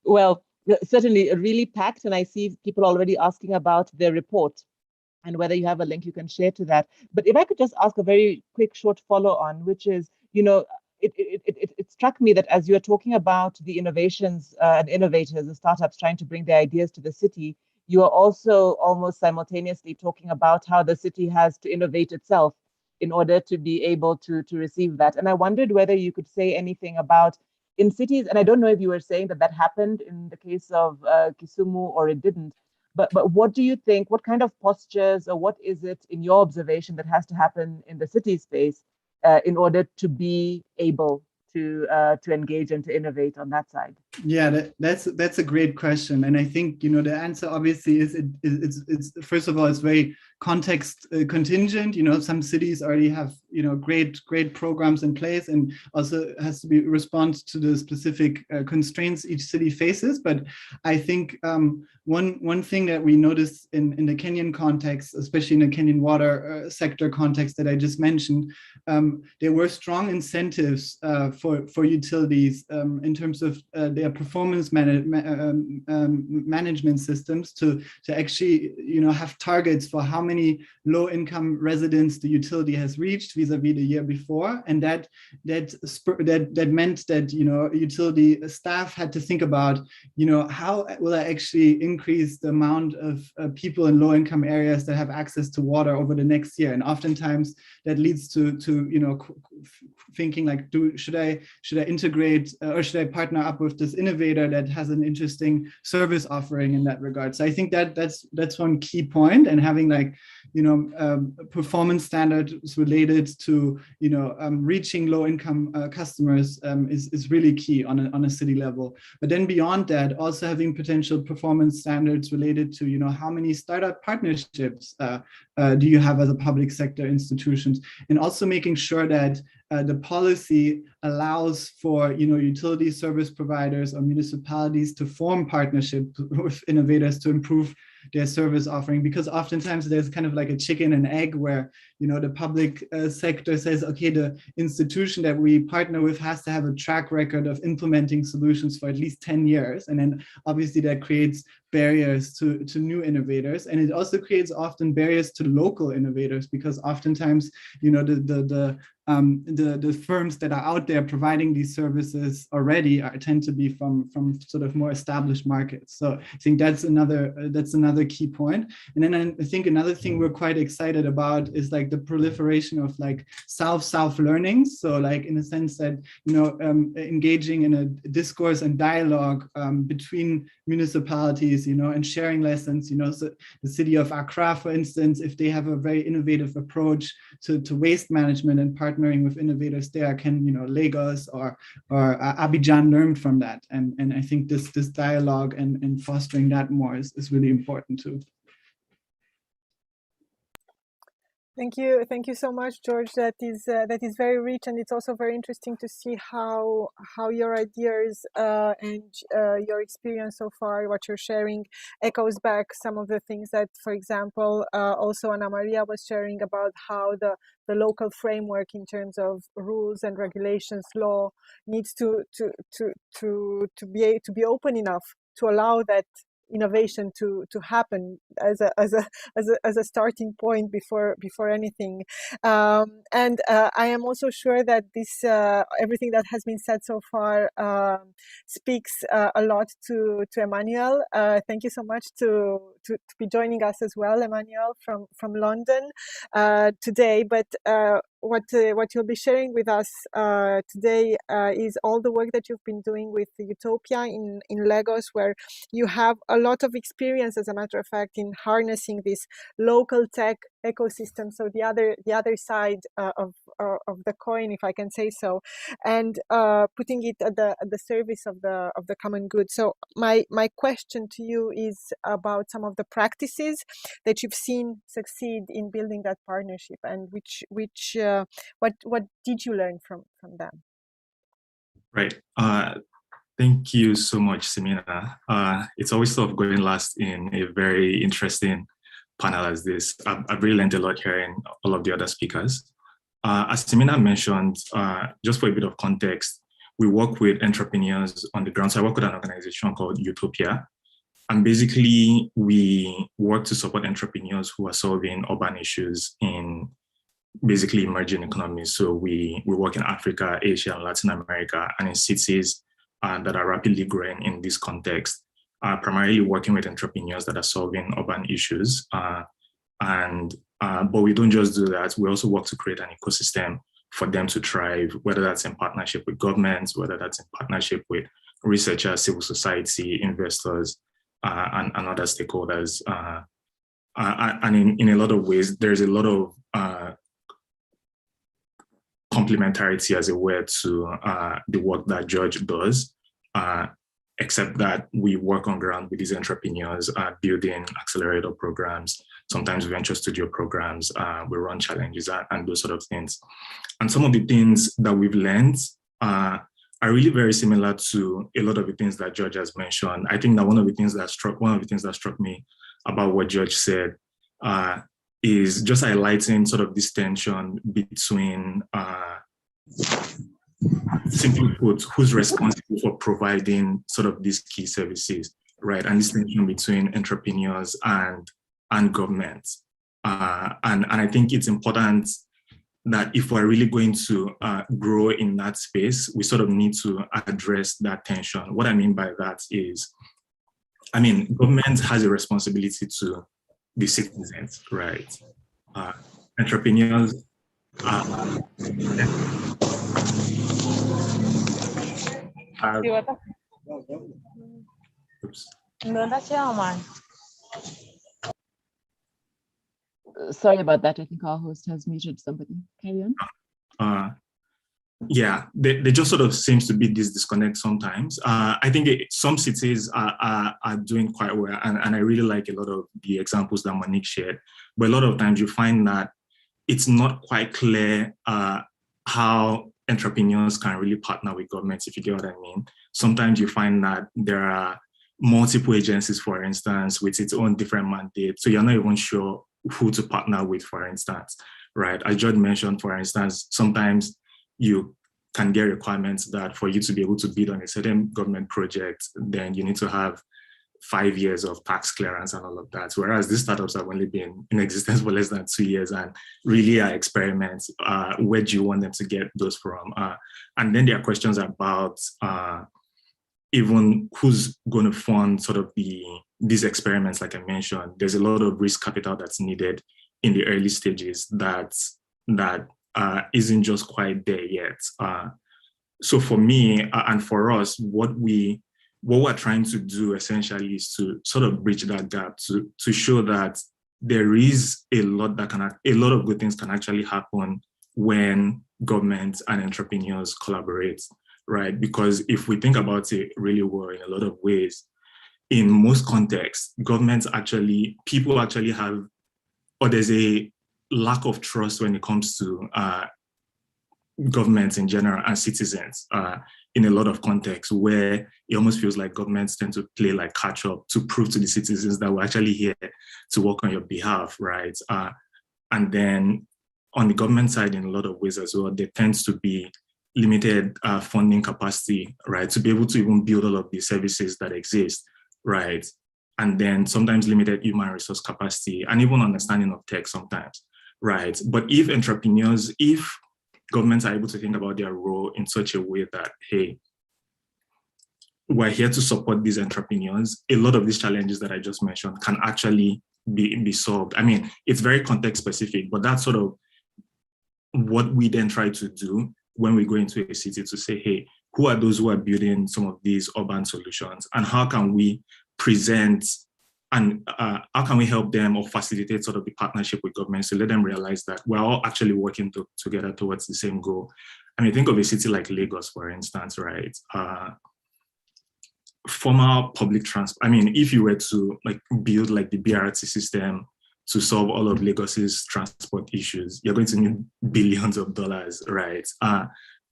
Speaker 3: Well, certainly really packed, and I see people already asking about the report and whether you have a link you can share to that. But if I could just ask a very quick short follow on, which is, it struck me that as you're talking about the innovations and innovators and startups trying to bring their ideas to the city, you are also almost simultaneously talking about how the city has to innovate itself in order to be able to receive that. And I wondered whether you could say anything about in cities, and I don't know if you were saying that happened in the case of Kisumu or it didn't, but what do you think, what kind of postures or what is it in your observation that has to happen in the city space in order to be able to engage and to innovate on that side?
Speaker 11: Yeah, that's a great question, and I think the answer obviously is it's first of all it's very context contingent. Some cities already have great programs in place, and also has to be respond to the specific constraints each city faces. But I think one thing that we noticed in the Kenyan context, especially in the Kenyan water sector context that I just mentioned, there were strong incentives for utilities in terms of their performance management systems to actually have targets for how many low-income residents the utility has reached vis-a-vis the year before, and that meant that utility staff had to think about how will I actually increase the amount of people in low-income areas that have access to water over the next year. And oftentimes that leads to thinking like, should I integrate or should I partner up with this innovator that has an interesting service offering in that regard? So I think that's one key point, and having like performance standards related to, reaching low-income customers is really key on a city level. But then beyond that, also having potential performance standards related to, how many startup partnerships do you have as a public sector institutions, and also making sure that the policy allows for utility service providers or municipalities to form partnerships with innovators to improve their service offering, because oftentimes there's kind of like a chicken and egg where the public sector says, okay, the institution that we partner with has to have a track record of implementing solutions for at least 10 years, and then obviously that creates barriers to new innovators, and it also creates often barriers to local innovators, because oftentimes the firms that are out there providing these services already tend to be from sort of more established markets. So I think that's another key point. And then I think another thing we're quite excited about is like the proliferation of like South learnings. So like in the sense that engaging in a discourse and dialogue between municipalities, and sharing lessons. So the city of Accra, for instance, if they have a very innovative approach to waste management and partnering with innovators there, can Lagos or Abidjan learn from that? And I think this dialogue and fostering that more is really important too.
Speaker 4: Thank you so much, George. That is very rich, and it's also very interesting to see how your ideas and your experience so far, what you're sharing, echoes back some of the things that, for example, also Ana Maria was sharing about how the local framework in terms of rules and regulations, law, needs to be open enough to allow that innovation to happen as a starting point before anything, and I am also sure that this everything that has been said so far speaks a lot to Emmanuel. Thank you so much to be joining us as well, Emmanuel, from London today. But what you'll be sharing with us today is all the work that you've been doing with Utopia in Lagos, where you have a lot of experience, as a matter of fact, in harnessing this local tech ecosystem. So the other side of the coin, if I can say so, and putting it at the service of the common good. So my question to you is about some of the practices that you've seen succeed in building that partnership, and what did you learn from them?
Speaker 6: Right. Thank you so much, Semina. It's always tough going last in a very interesting panel as this. I've really learned a lot hearing all of the other speakers. As Semina mentioned, just for a bit of context, we work with entrepreneurs on the ground. So I work with an organization called Utopia. And basically, we work to support entrepreneurs who are solving urban issues in basically emerging economies. So we work in Africa, Asia, and Latin America, and in cities that are rapidly growing in this context, primarily working with entrepreneurs that are solving urban issues. But we don't just do that. We also work to create an ecosystem for them to thrive, whether that's in partnership with governments, whether that's in partnership with researchers, civil society, investors, and other stakeholders. And in a lot of ways, there's a lot of complementarity, as it were, to the work that George does, except that we work on ground with these entrepreneurs, building accelerator programs, sometimes venture studio programs, we run challenges and those sort of things. And some of the things that we've learned are really very similar to a lot of the things that George has mentioned. I think that one of the things that struck me about what George said is just highlighting sort of this tension between, simply put, who's responsible for providing sort of these key services, right? And this tension between entrepreneurs and governments. And I think it's important that if we're really going to grow in that space, we sort of need to address that tension. What I mean by that is, government has a responsibility to the citizens, right? Entrepreneurs
Speaker 3: Sorry about that. I think our host has muted somebody. Carry on.
Speaker 6: Yeah, there just sort of seems to be this disconnect sometimes. I think some cities are doing quite well, and I really like a lot of the examples that Monique shared. But a lot of times you find that it's not quite clear how entrepreneurs can really partner with governments, if you get what I mean. Sometimes you find that there are multiple agencies, for instance, with its own different mandates. So you're not even sure who to partner with, for instance, right? As George mentioned, for instance, sometimes you can get requirements that for you to be able to bid on a certain government project, then you need to have 5 years of tax clearance and all of that. Whereas these startups have only been in existence for less than 2 years and really are experiments. Where do you want them to get those from? And then there are questions about even who's going to fund sort of these experiments, like I mentioned. There's a lot of risk capital that's needed in the early stages that isn't just quite there yet. So for me and for us, what we're trying to do essentially is to sort of bridge that gap to show that there is a lot of good things can actually happen when governments and entrepreneurs collaborate, right? Because if we think about it really well in a lot of ways, in most contexts, people actually have, or there's a lack of trust when it comes to governments in general and citizens in a lot of contexts, where it almost feels like governments tend to play like catch up to prove to the citizens that we're actually here to work on your behalf, right? And then on the government side, in a lot of ways as well, there tends to be limited funding capacity, right? To be able to even build all of these services that exist, right? And then sometimes limited human resource capacity and even understanding of tech sometimes, right? But if governments are able to think about their role in such a way that, hey, we're here to support these entrepreneurs, a lot of these challenges that I just mentioned can actually be solved. I mean, it's very context specific, but that's sort of what we then try to do when we go into a city to say, hey, who are those who are building some of these urban solutions, and how can we present and how can we help them or facilitate sort of the partnership with governments to let them realize that we're all actually working together towards the same goal. I mean, think of a city like Lagos, for instance, right? Former public transport. I mean, if you were to like build like the BRT system to solve all of Lagos's transport issues, you're going to need billions of dollars, right?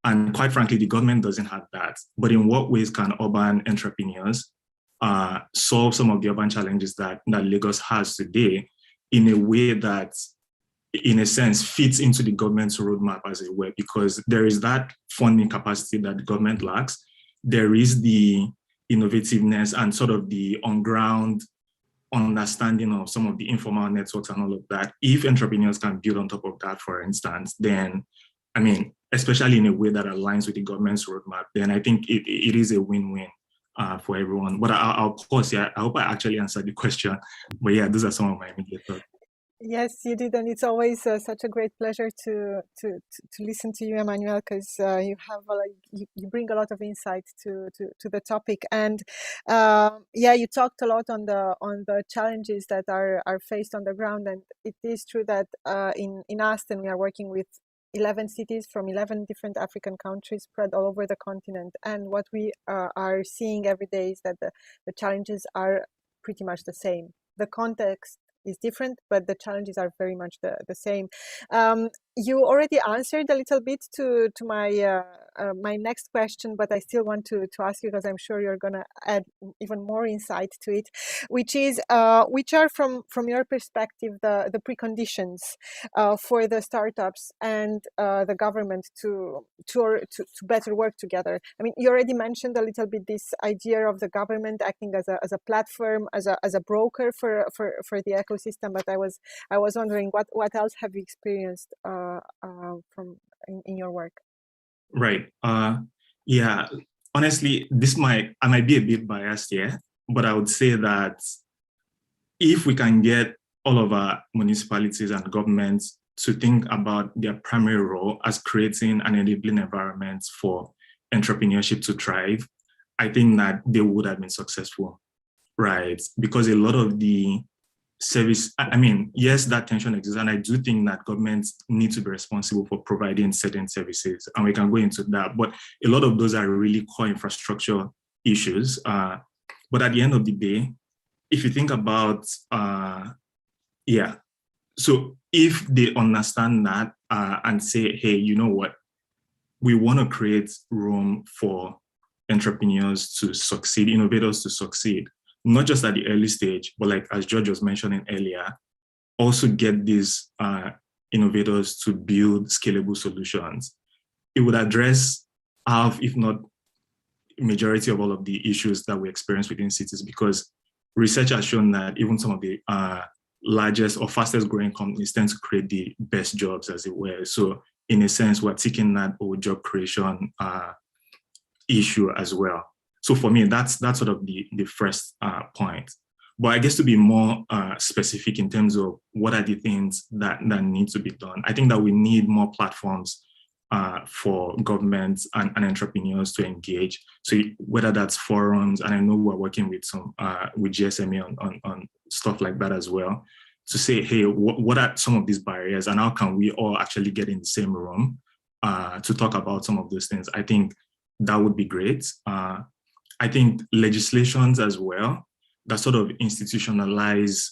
Speaker 6: And quite frankly, the government doesn't have that. But in what ways can urban entrepreneurs solve some of the urban challenges that Lagos has today in a way that, in a sense, fits into the government's roadmap, as it were? Because there is that funding capacity that the government lacks. There is the innovativeness and sort of the on-ground understanding of some of the informal networks and all of that. If entrepreneurs can build on top of that, for instance, then, I mean, especially in a way that aligns with the government's roadmap, then I think it is a win-win for everyone. But of course, yeah, I hope I actually answered the question. But yeah, those are some of my immediate thoughts.
Speaker 4: Yes, you did, and it's always such a great pleasure to listen to you, Emmanuel, because you have you bring a lot of insight to the topic, and yeah, you talked a lot on the challenges that are faced on the ground, and it is true that in Aston we are working with 11 cities from 11 different African countries spread all over the continent, and what we are seeing every day is that the challenges are pretty much the same. The context is different, but the challenges are very much the same. You already answered a little bit to my my next question, but I still want to ask you, because I'm sure you're going to add even more insight to it, which is which are from your perspective the preconditions for the startups and the government to better work together. I mean, you already mentioned a little bit this idea of the government acting as a platform, as a broker for the ecosystem, but I was wondering what else have you experienced from in your work?
Speaker 6: Right. Yeah. Honestly, I might be a bit biased here, but I would say that if we can get all of our municipalities and governments to think about their primary role as creating an enabling environment for entrepreneurship to thrive, I think that they would have been successful, right? Because a lot of the service, I mean, yes, that tension exists, and I do think that governments need to be responsible for providing certain services, and we can go into that, but a lot of those are really core infrastructure issues. But at the end of the day, if you think about, so if they understand that and say, hey, you know what, we want to create room for entrepreneurs to succeed, innovators to succeed, not just at the early stage, but like as George was mentioning earlier, also get these innovators to build scalable solutions. It would address half, if not majority of all of the issues that we experience within cities, because research has shown that even some of the largest or fastest growing companies tend to create the best jobs, as it were. So in a sense, we're taking that old job creation issue as well. So for me, that's sort of the first point. But I guess to be more specific in terms of what are the things that need to be done, I think that we need more platforms for governments and entrepreneurs to engage. So whether that's forums, and I know we're working with some with GSMA on stuff like that as well, to say, hey, what are some of these barriers, and how can we all actually get in the same room to talk about some of those things? I think that would be great. I think legislations as well that sort of institutionalize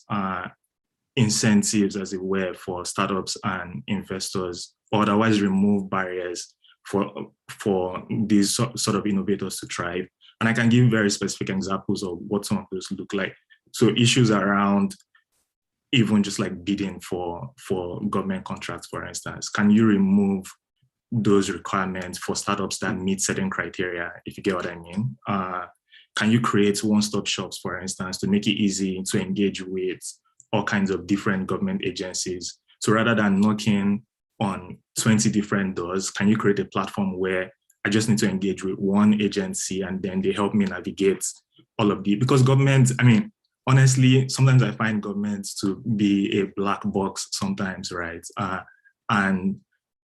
Speaker 6: incentives, as it were, for startups and investors, or otherwise remove barriers for these sort of innovators to thrive. And I can give very specific examples of what some of those look like. So issues around even just like bidding for government contracts, for instance. Can you remove those requirements for startups that meet certain criteria, if you get what I mean? Can you create one-stop shops, for instance, to make it easy to engage with all kinds of different government agencies? So rather than knocking on 20 different doors, can you create a platform where I just need to engage with one agency and then they help me navigate all of the, because government, I mean, honestly, sometimes I find governments to be a black box sometimes, right? And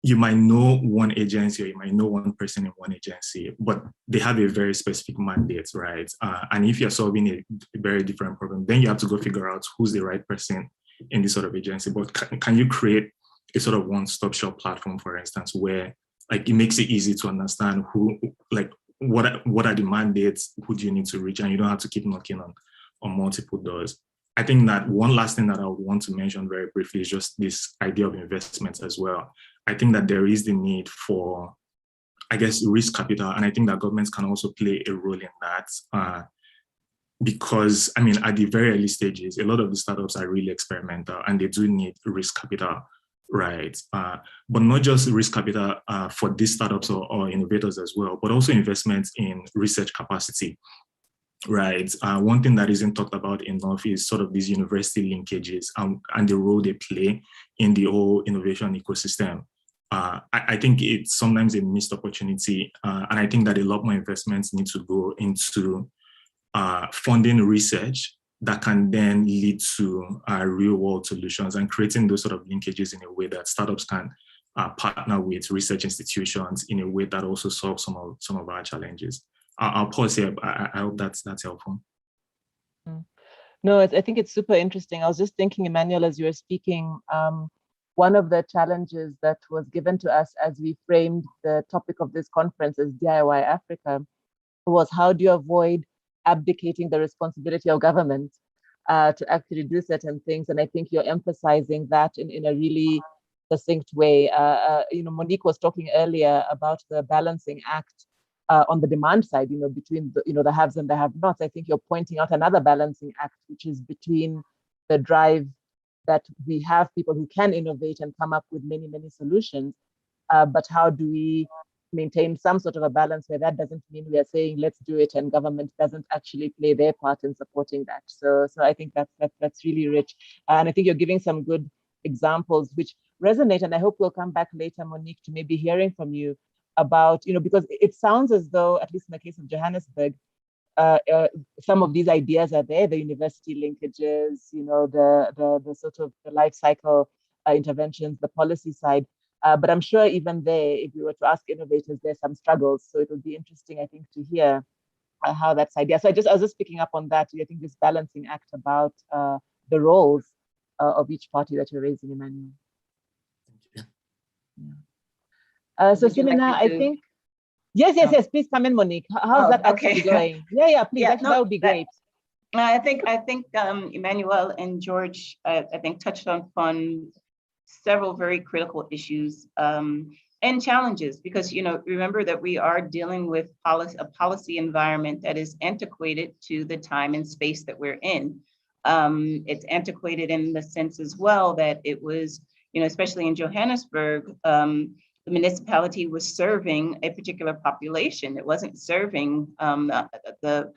Speaker 6: you might know one agency or you might know one person in one agency, but they have a very specific mandate, right? And if you're solving a very different problem, then you have to go figure out who's the right person in this sort of agency. But can you create a sort of one-stop shop platform, for instance, where like it makes it easy to understand who, like what are the mandates, who do you need to reach, and you don't have to keep knocking on multiple doors. I think that one last thing that I would want to mention very briefly is just this idea of investments as well. I think that there is the need for, I guess, risk capital, and I think that governments can also play a role in that because, I mean, at the very early stages, a lot of the startups are really experimental and they do need risk capital, right? But not just risk capital for these startups or innovators as well, but also investments in research capacity. Right. One thing that isn't talked about enough is sort of these university linkages and the role they play in the whole innovation ecosystem. I think it's sometimes a missed opportunity. And I think that a lot more investments need to go into funding research that can then lead to real world solutions and creating those sort of linkages in a way that startups can partner with research institutions in a way that also solves some of our challenges. I'll pause here. I hope that's helpful.
Speaker 3: No, I think it's super interesting. I was just thinking, Emmanuel, as you were speaking, one of the challenges that was given to us as we framed the topic of this conference as DIY Africa was how do you avoid abdicating the responsibility of government to actually do certain things? And I think you're emphasizing that in a really succinct way. Monique was talking earlier about the balancing act on the demand side, between the haves and the have-nots. I think you're pointing out another balancing act, which is between the drive that we have people who can innovate and come up with many, many solutions, but how do we maintain some sort of a balance where that doesn't mean we are saying let's do it and government doesn't actually play their part in supporting that. So I think that's really rich, and I think you're giving some good examples which resonate, and I hope we'll come back later, Monique, to maybe hearing from you about, because it sounds as though, at least in the case of Johannesburg, some of these ideas are there, the university linkages, the sort of the life cycle interventions, the policy side. But I'm sure even there, if we were to ask innovators, there's some struggles. So it would be interesting, I think, to hear how that's idea. So I was just picking up on that. I think this balancing act about the roles of each party that you're raising, Emmanuel.
Speaker 6: Thank you.
Speaker 3: So
Speaker 10: Would you like
Speaker 3: Simina,
Speaker 10: me
Speaker 3: I
Speaker 10: to-
Speaker 3: think, yes, please come in, Monique. How's that actually going? Yeah, please,
Speaker 10: Yeah,
Speaker 3: actually, that would be great.
Speaker 10: I think Emmanuel and George, I think touched on several very critical issues and challenges, because remember that we are dealing with a policy environment that is antiquated to the time and space that we're in. It's antiquated in the sense as well that it was, especially in Johannesburg, the municipality was serving a particular population. It wasn't serving the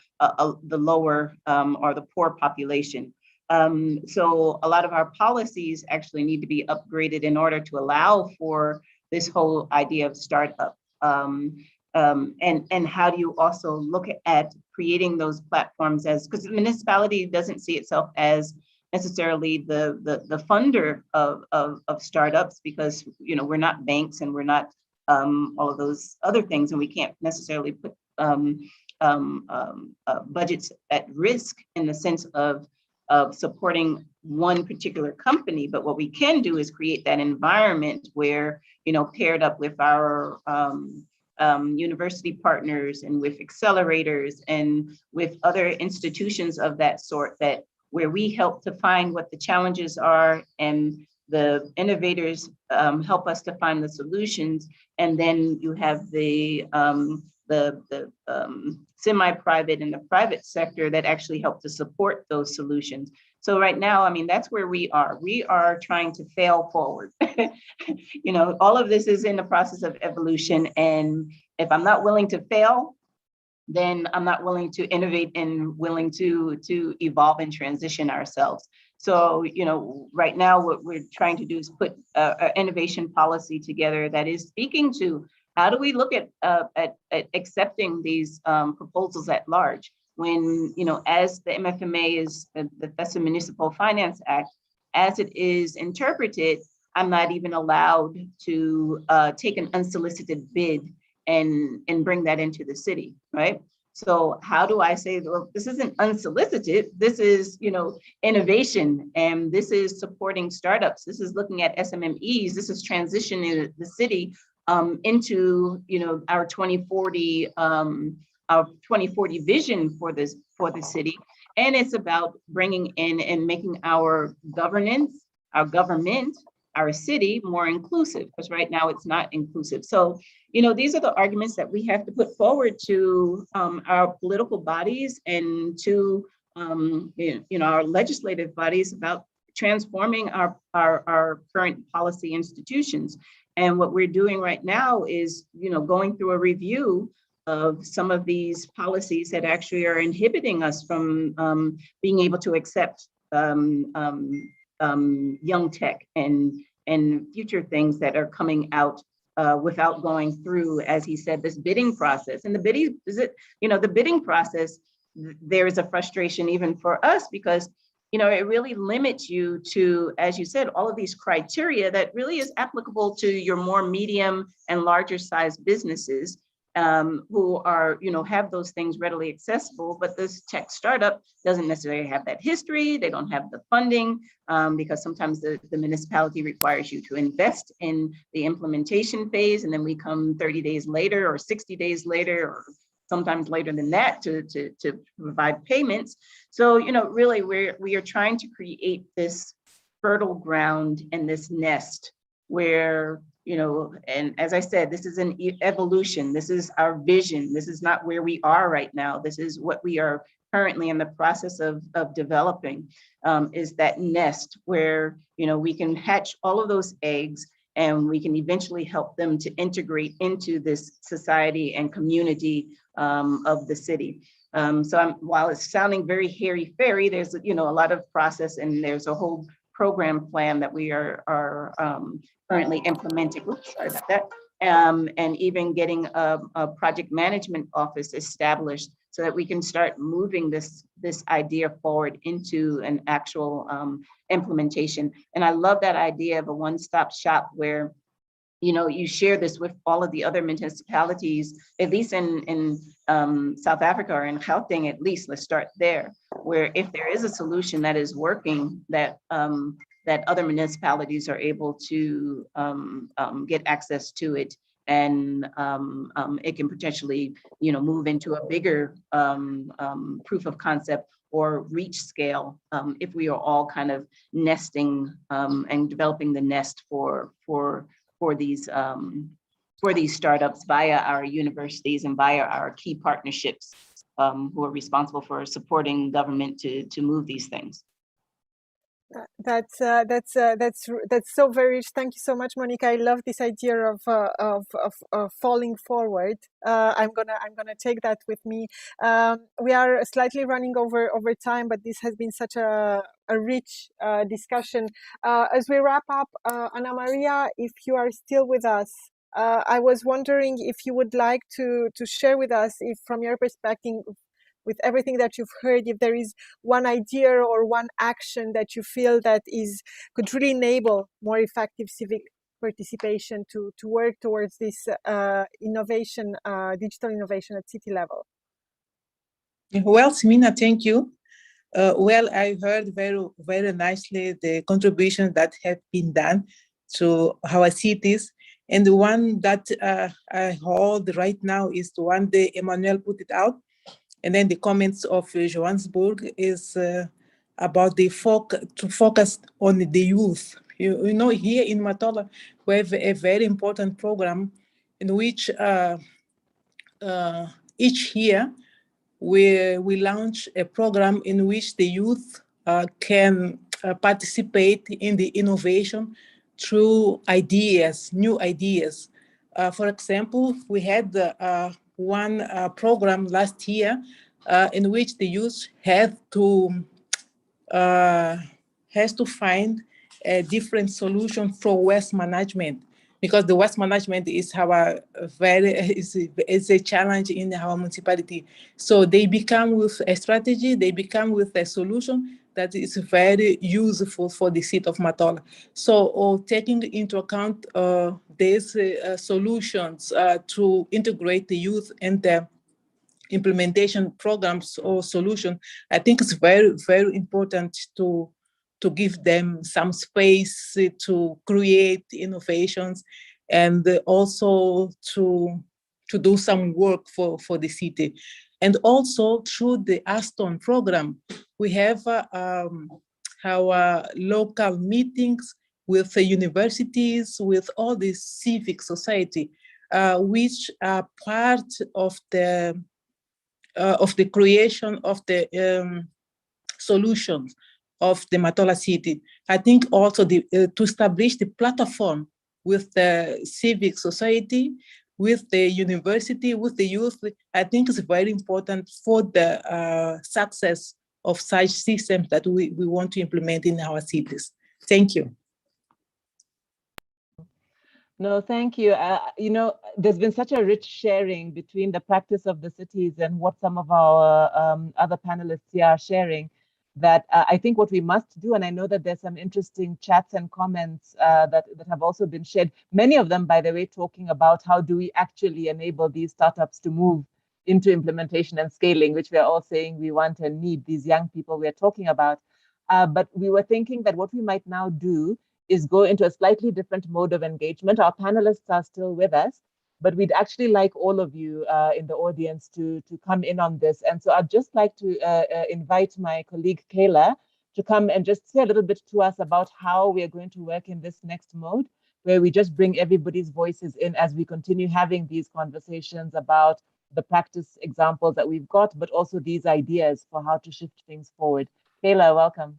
Speaker 10: lower or the poor population. So a lot of our policies actually need to be upgraded in order to allow for this whole idea of startup. And how do you also look at creating those platforms, as because the municipality doesn't see itself as necessarily the funder of startups, because we're not banks and we're not all of those other things, and we can't necessarily put budgets at risk in the sense of supporting one particular company. But what we can do is create that environment where, paired up with our university partners and with accelerators and with other institutions of that sort, that where we help to find what the challenges are and the innovators help us to find the solutions. And then you have the semi-private and the private sector that actually help to support those solutions. So right now, that's where we are. We are trying to fail forward. All of this is in the process of evolution. And if I'm not willing to fail, then I'm not willing to innovate and willing to evolve and transition ourselves. So, right now what we're trying to do is put an innovation policy together that is speaking to how do we look at accepting these proposals at large, when, as the MFMA is, that's the Municipal Finance Act, as it is interpreted, I'm not even allowed to take an unsolicited bid and bring that into the city, right? So how do I say, well, this isn't unsolicited, this is, innovation, and this is supporting startups, this is looking at SMMEs, this is transitioning the city into, our 2040 vision for the city. And it's about bringing in and making our governance, our government, our city more inclusive, because right now it's not inclusive. So, these are the arguments that we have to put forward to our political bodies and to, our legislative bodies about transforming our current policy institutions. And what we're doing right now is, going through a review of some of these policies that actually are inhibiting us from being able to accept young tech and future things that are coming out without going through, as he said, this bidding process. And the bidding process, there is a frustration even for us, because it really limits you to, as you said, all of these criteria that really is applicable to your more medium and larger size businesses who are, have those things readily accessible. But this tech startup doesn't necessarily have that history. They don't have the funding because sometimes the municipality requires you to invest in the implementation phase. And then we come 30 days later or 60 days later, or sometimes later than that to provide payments. So, really we are trying to create this fertile ground and this nest where, and as I said, this is an evolution. This is our vision. This is not where we are right now. This is what we are currently in the process of developing, is that nest where, we can hatch all of those eggs and we can eventually help them to integrate into this society and community of the city. So while it's sounding very hairy-fairy, there's, a lot of process, and there's a whole program plan that we are currently implementing. Oops, sorry about that. And even getting a project management office established so that we can start moving this idea forward into an actual implementation. And I love that idea of a one-stop shop where, you share this with all of the other municipalities, at least in South Africa or in Gauteng, at least, let's start there, where if there is a solution that is working, that that other municipalities are able to get access to it, and it can potentially, move into a bigger proof of concept or reach scale if we are all kind of nesting and developing the nest for these startups via our universities and via our key partnerships who are responsible for supporting government to move these things.
Speaker 4: That's so very rich. Thank you so much, Monica. I love this idea of falling forward. I'm gonna take that with me. We are slightly running over time, but this has been such a rich discussion. As we wrap up, Ana Maria, if you are still with us, I was wondering if you would like to share with us, if from your perspective, with everything that you've heard, if there is one idea or one action that you feel that could really enable more effective civic participation to work towards this innovation, digital innovation at city level.
Speaker 8: Well, Simina, thank you. Well, I heard very, very nicely the contributions that have been done to our cities. And the one that I hold right now is the one that Emmanuel put it out. And then the comments of Johannesburg is about to focus on the youth. You know, here in Matola, we have a very important program in which each year we launch a program in which the youth can participate in the innovation through ideas, new ideas. For example, we had one program last year in which the youth has to find a different solution for waste management, because the waste management is is a challenge in our municipality. So they become with a strategy, they become with a solution that is very useful for the city of Matola. So taking into account these solutions to integrate the youth and the implementation programs or solution, I think it's very, very important to give them some space to create innovations, and also to do some work for the city. And also through the Aston program, we have our local meetings with the universities, with all the civic society, which are part of the creation of the solutions of the Matola city. I think also to establish the platform with the civic society, with the university, with the youth, I think it's very important for the success of such systems that we want to implement in our cities. Thank you.
Speaker 3: No, thank you. You know, there's been such a rich sharing between the practice of the cities and what some of our other panelists here are sharing, that I think what we must do, and I know that there's some interesting chats and comments that have also been shared, many of them, by the way, talking about how do we actually enable these startups to move into implementation and scaling, which we're all saying we want and need, these young people we're talking about. But we were thinking that what we might now do is go into a slightly different mode of engagement. Our panelists are still with us, but we'd actually like all of you in the audience to come in on this. And so I'd just like to invite my colleague Kayla to come and just say a little bit to us about how we are going to work in this next mode, where we just bring everybody's voices in as we continue having these conversations about the practice examples that we've got, but also these ideas for how to shift things forward. Kayla, welcome.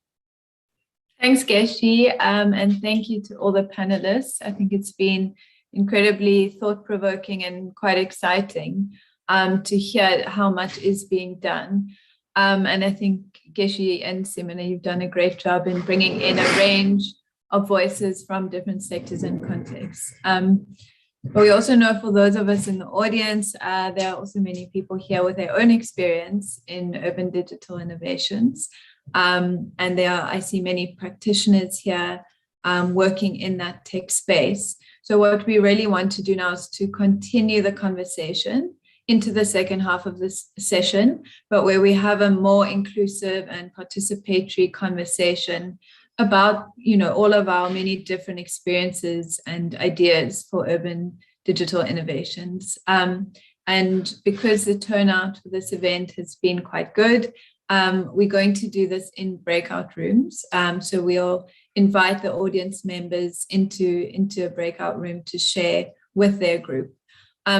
Speaker 12: Thanks, Geshi, and thank you to all the panelists. I think it's been incredibly thought-provoking and quite exciting to hear how much is being done. And I think Geshi and Simina, you've done a great job in bringing in a range of voices from different sectors and contexts. But we also know, for those of us in the audience, there are also many people here with their own experience in urban digital innovations. And I see many practitioners here working in that tech space. So what we really want to do now is to continue the conversation into the second half of this session, but where we have a more inclusive and participatory conversation about, all of our many different experiences and ideas for urban digital innovations. And because the turnout for this event has been quite good, we're going to do this in breakout rooms. So we'll invite the audience members into a breakout room to share with their group.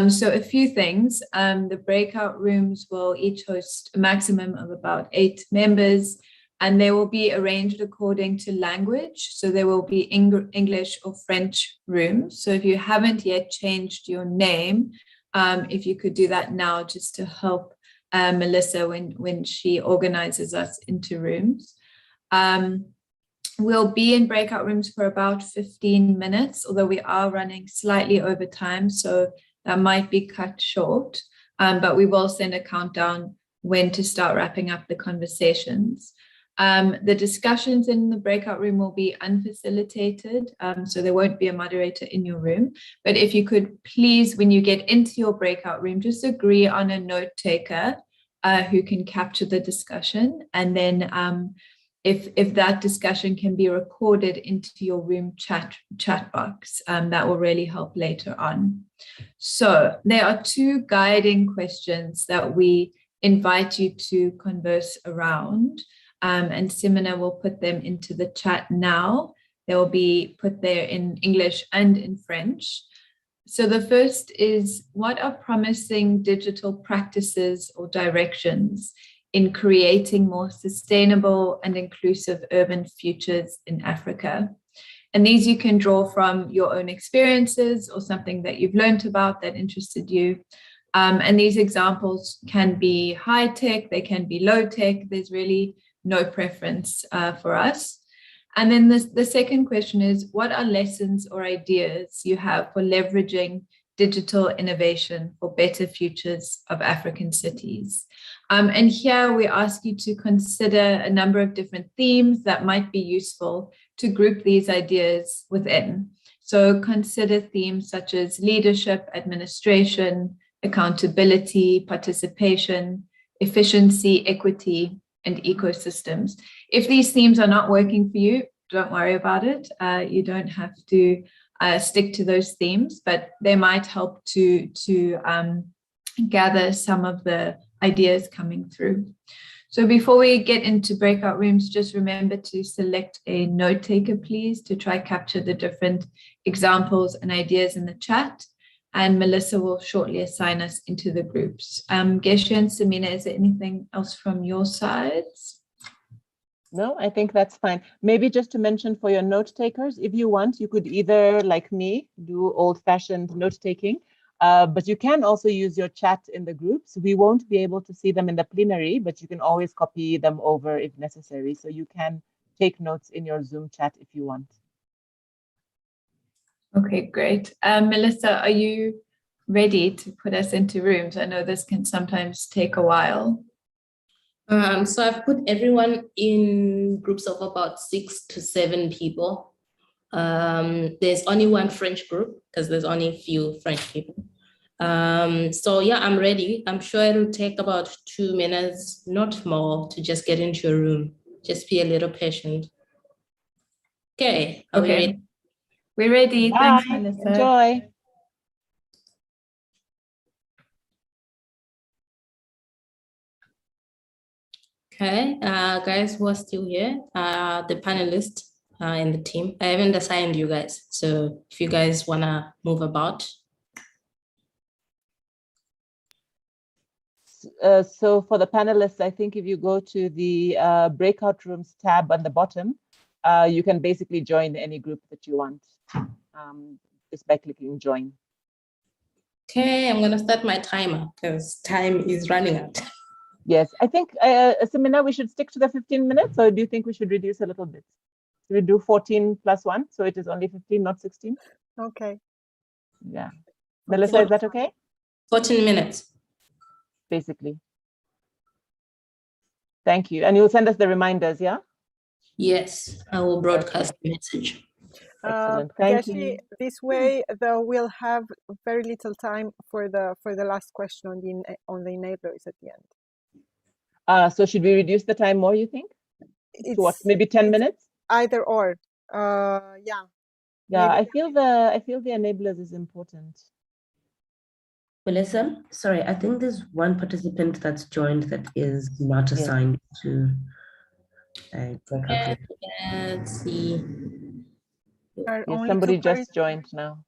Speaker 12: So a few things. The breakout rooms will each host a maximum of about 8 members, and they will be arranged according to language. So there will be English or French rooms. So if you haven't yet changed your name, if you could do that now, just to help Melissa when she organizes us into rooms. We'll be in breakout rooms for about 15 minutes, although we are running slightly over time, so that might be cut short, but we will send a countdown when to start wrapping up the conversations. The discussions in the breakout room will be unfacilitated, so there won't be a moderator in your room. But if you could please, when you get into your breakout room, just agree on a note taker who can capture the discussion. And then if that discussion can be recorded into your room chat box, that will really help later on. So there are 2 guiding questions that we invite you to converse around. And Simona will put them into the chat now. They will be put there in English and in French. So the first is, what are promising digital practices or directions in creating more sustainable and inclusive urban futures in Africa? And these you can draw from your own experiences or something that you've learned about that interested you. And these examples can be high tech, they can be low tech. There's really no preference for us. And then the second question is, what are lessons or ideas you have for leveraging digital innovation for better futures of African cities? And here we ask you to consider a number of different themes that might be useful to group these ideas within. So consider themes such as leadership, administration, accountability, participation, efficiency, equity, and ecosystems. If these themes are not working for you, don't worry about it. You don't have to stick to those themes, but they might help to gather some of the ideas coming through. So before we get into breakout rooms, just remember to select a note taker, please, to try capture the different examples and ideas in the chat. And Melissa will shortly assign us into the groups. Geshe and Samina, is there anything else from your sides?
Speaker 3: No, I think that's fine. Maybe just to mention for your note takers, if you want, you could either, like me, do old-fashioned note-taking, but you can also use your chat in the groups. We won't be able to see them in the plenary, but you can always copy them over if necessary. So you can take notes in your Zoom chat if you want.
Speaker 12: Okay, great. Melissa, are you ready to put us into rooms? I know this can sometimes take a while.
Speaker 7: So I've put everyone in groups of about 6 to 7 people. There's only one French group because there's only a few French people. So yeah, I'm ready. I'm sure it'll take about 2 minutes, not more, to just get into your room. Just be a little patient. Okay, are we ready?
Speaker 12: We're ready.
Speaker 3: Bye.
Speaker 12: Thanks, Melissa.
Speaker 3: Enjoy.
Speaker 7: Okay, guys who are still here, the panelists in the team. I haven't assigned you guys, so if you guys wanna move about.
Speaker 3: So for the panelists, I think if you go to the breakout rooms tab on the bottom, you can basically join any group that you want just by clicking join.
Speaker 7: Okay, I'm gonna start my timer because time is running out.
Speaker 3: Yes, I think, Samina, we should stick to the 15 minutes, or do you think we should reduce a little bit? Should we do 14 plus 1, so it is only 15, not 16?
Speaker 4: Okay.
Speaker 3: Yeah. Melissa, is that okay?
Speaker 7: 14 minutes.
Speaker 3: Basically. Thank you. And you'll send us the reminders, yeah?
Speaker 7: Yes, I will broadcast the message.
Speaker 3: Excellent. Thank
Speaker 4: Geshi,
Speaker 3: you.
Speaker 4: this way, though, we'll have very little time for the last question on the enablers at the end.
Speaker 3: So should we reduce the time more, you think? To what, maybe 10 minutes?
Speaker 4: Either or. Yeah.
Speaker 3: Yeah,
Speaker 4: maybe.
Speaker 3: I feel the enablers is important.
Speaker 13: Melissa, sorry, I think there's one participant that's joined that is not assigned to
Speaker 7: Let's see.
Speaker 4: Are
Speaker 3: Yes,
Speaker 4: only
Speaker 3: somebody
Speaker 4: two
Speaker 3: just joined now.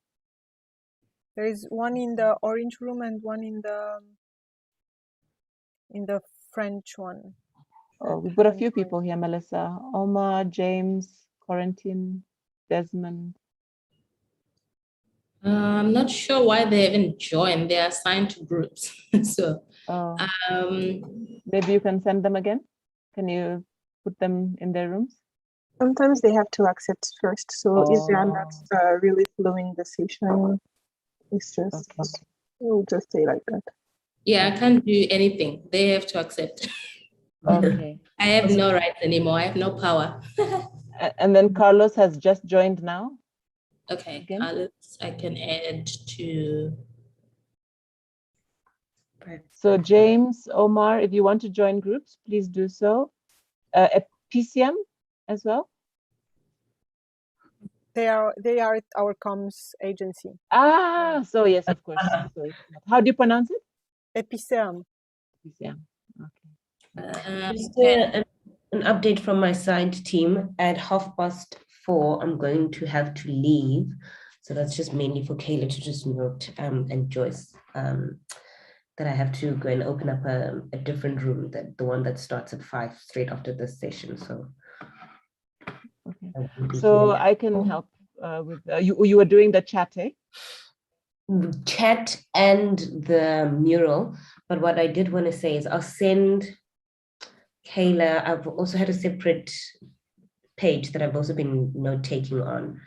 Speaker 4: There is one in the orange room and one in the French one.
Speaker 3: Oh, we've got a few people here, Melissa. Omar, James, Corentin, Desmond.
Speaker 7: I'm not sure why they haven't joined. They are assigned to groups. So
Speaker 3: maybe you can send them again. Can you put them in their rooms?
Speaker 14: Sometimes they have to accept first. So if they are not really following the session, it's just, we'll just say like that.
Speaker 7: yeah, I can't do anything. They have to accept.
Speaker 3: Okay.
Speaker 7: I have no rights anymore. I have no power.
Speaker 3: And then Carlos has just joined now.
Speaker 7: Okay, Carlos, I can add to.
Speaker 3: So James, Omar, if you want to join groups, please do so. At PCM as well.
Speaker 4: They are our comms agency.
Speaker 3: Ah, so yes, of course. So how do you pronounce it?
Speaker 4: Epicem.
Speaker 3: Epicem. Okay.
Speaker 13: Just an update from my side team. At 4:30, I'm going to have to leave. So that's just mainly for Kayla to just note and Joyce that I have to go and open up a different room, that the one that starts at 5 straight after this session. So.
Speaker 3: Okay. So I can help with you were doing the chat, eh?
Speaker 13: Chat and the mural, but what I did want to say is I'll send Kayla. I've also had a separate page that I've also been note-taking on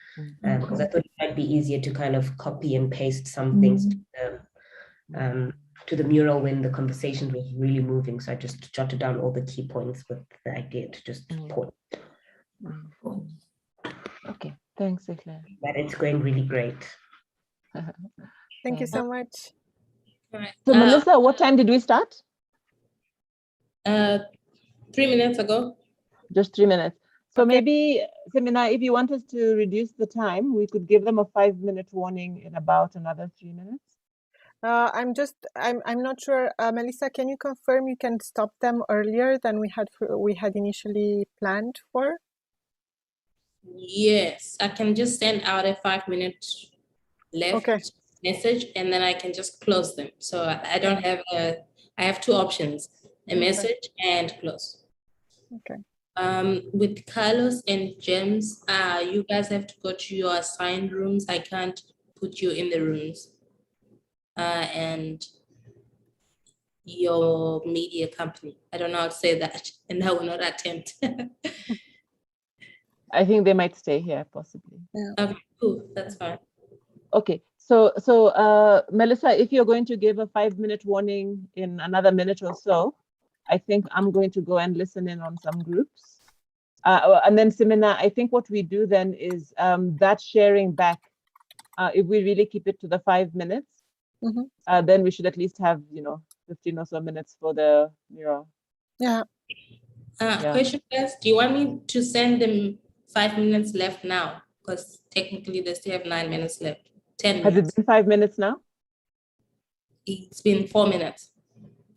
Speaker 13: because I thought it might be easier to kind of copy and paste some things to the mural when the conversation was really moving. So I just jotted down all the key points with the idea to just point.
Speaker 3: Okay, thanks, Eclair.
Speaker 13: But it's going really great.
Speaker 4: Thank you so much.
Speaker 3: So Melissa, what time did we start?
Speaker 7: 3 minutes ago.
Speaker 3: Just 3 minutes. So maybe, Semina, if you want us to reduce the time, we could give them a 5-minute warning in about another 3 minutes.
Speaker 4: I'm not sure. Melissa, can you confirm you can stop them earlier than we had initially planned for?
Speaker 7: Yes, I can just send out a 5-minute left message and then I can just close them. So I don't have I have two options, a message and close.
Speaker 4: Okay.
Speaker 7: With Carlos and James, you guys have to go to your assigned rooms. I can't put you in the rooms. And your media company. I don't know how to say that, and I will not attempt.
Speaker 3: I think they might stay here, possibly.
Speaker 4: Yeah.
Speaker 7: Okay, cool. That's fine.
Speaker 3: Okay. So Melissa, if you're going to give a 5-minute warning in another minute or so, I think I'm going to go and listen in on some groups. And then Semina, I think what we do then is that sharing back, if we really keep it to the 5 minutes, then we should at least have, 15 or so minutes for the mural.
Speaker 4: Yeah.
Speaker 7: Question first, do you want me to send them 5 minutes left now? Because technically they still have 9 minutes left. 10 minutes.
Speaker 3: Has it been 5 minutes now?
Speaker 7: It's been 4 minutes.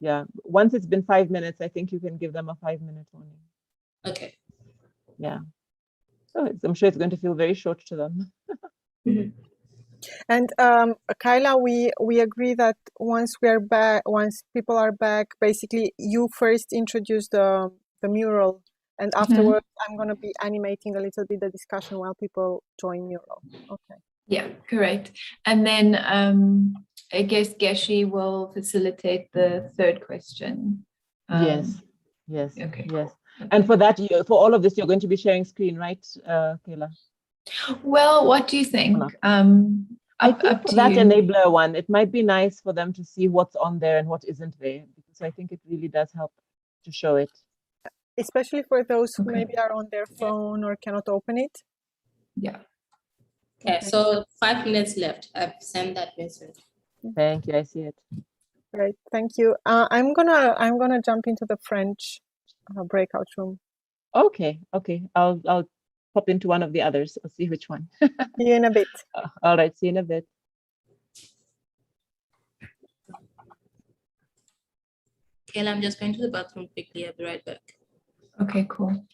Speaker 3: Yeah. Once it's been 5 minutes, I think you can give them a 5-minute warning.
Speaker 7: Okay.
Speaker 3: Yeah. So I'm sure it's going to feel very short to them.
Speaker 4: And Kyla, we agree that once people are back, basically you first introduce the mural, and afterwards I'm going to be animating a little bit the discussion while people join mural. Okay.
Speaker 12: Yeah, correct. And then I guess Geshi will facilitate the third question.
Speaker 3: Yes.
Speaker 12: Okay.
Speaker 3: Yes. And for that, for all of this, you're going to be sharing screen, right, Kayla?
Speaker 12: Well, what do you think?
Speaker 3: I think for that enabler one, it might be nice for them to see what's on there and what isn't there, because I think it really does help to show it.
Speaker 4: Especially for those who maybe are on their phone or cannot open it.
Speaker 12: Yeah.
Speaker 7: Okay, so 5 minutes left. I've sent that message.
Speaker 3: Thank you. I see it.
Speaker 4: Great, thank you. I'm gonna jump into the French breakout room.
Speaker 3: Okay. I'll pop into one of the others. I'll see which one.
Speaker 4: See you in a bit.
Speaker 3: All right. See you in a bit.
Speaker 7: Kayla, I'm just going to the bathroom quickly. I'll be right back.
Speaker 12: Okay, cool.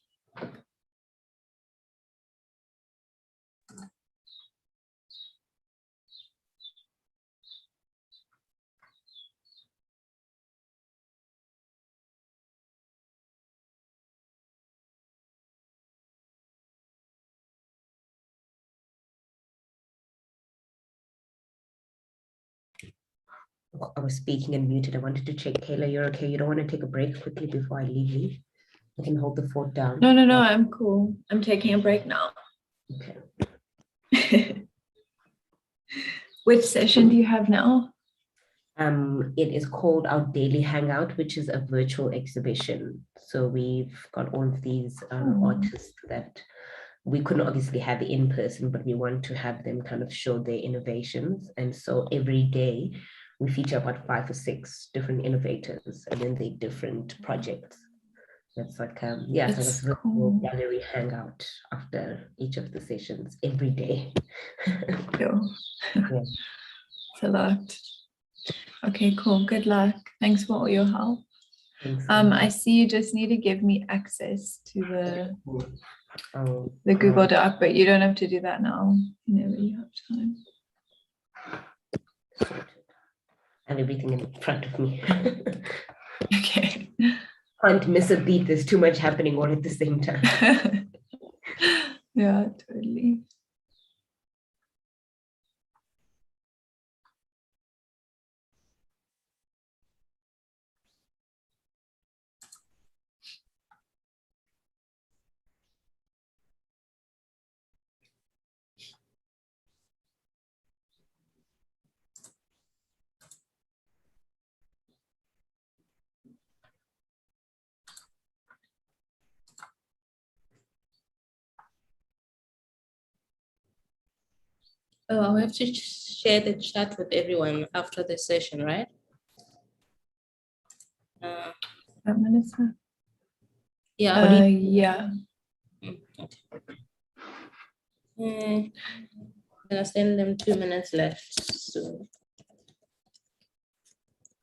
Speaker 13: I was speaking and muted. I wanted to check, Kayla, you're okay? You don't want to take a break quickly before I leave you? I can hold the fort down.
Speaker 12: No, I'm cool. I'm taking a break now.
Speaker 13: Okay.
Speaker 12: Which session do you have now?
Speaker 13: It is called our Daily Hangout, which is a virtual exhibition. So we've got all of these artists that we couldn't obviously have in person, but we want to have them kind of show their innovations. And so every day we feature about 5 or 6 different innovators and then they different projects. It's like, yeah, so it's a cool gallery hangout after each of the sessions every day.
Speaker 12: Cool.
Speaker 13: Yeah.
Speaker 12: It's a lot. Okay, cool. Good luck. Thanks for all your help. I see you just need to give me access to the Google Doc, but you don't have to do that now whenever you have time.
Speaker 13: I have everything in front of me.
Speaker 12: Okay.
Speaker 13: Can't miss a beat. There's too much happening all at the same time.
Speaker 12: Yeah, totally.
Speaker 7: Oh, I'll have to share the chat with everyone after the session, right?
Speaker 12: Melissa?
Speaker 7: Yeah.
Speaker 12: Yeah.
Speaker 7: Okay. I'm gonna send them 2 minutes left soon.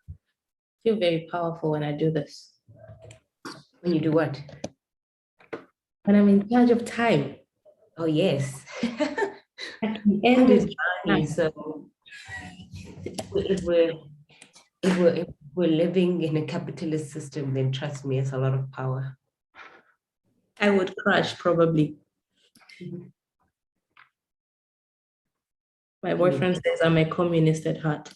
Speaker 7: I feel very powerful when I do this.
Speaker 13: When you do what?
Speaker 7: When I'm in charge of time.
Speaker 13: Oh, yes.
Speaker 7: At the end is
Speaker 13: journey. So if we're living in a capitalist system, then trust me, it's a lot of power.
Speaker 7: I would crash probably. My boyfriend says I'm a communist at heart.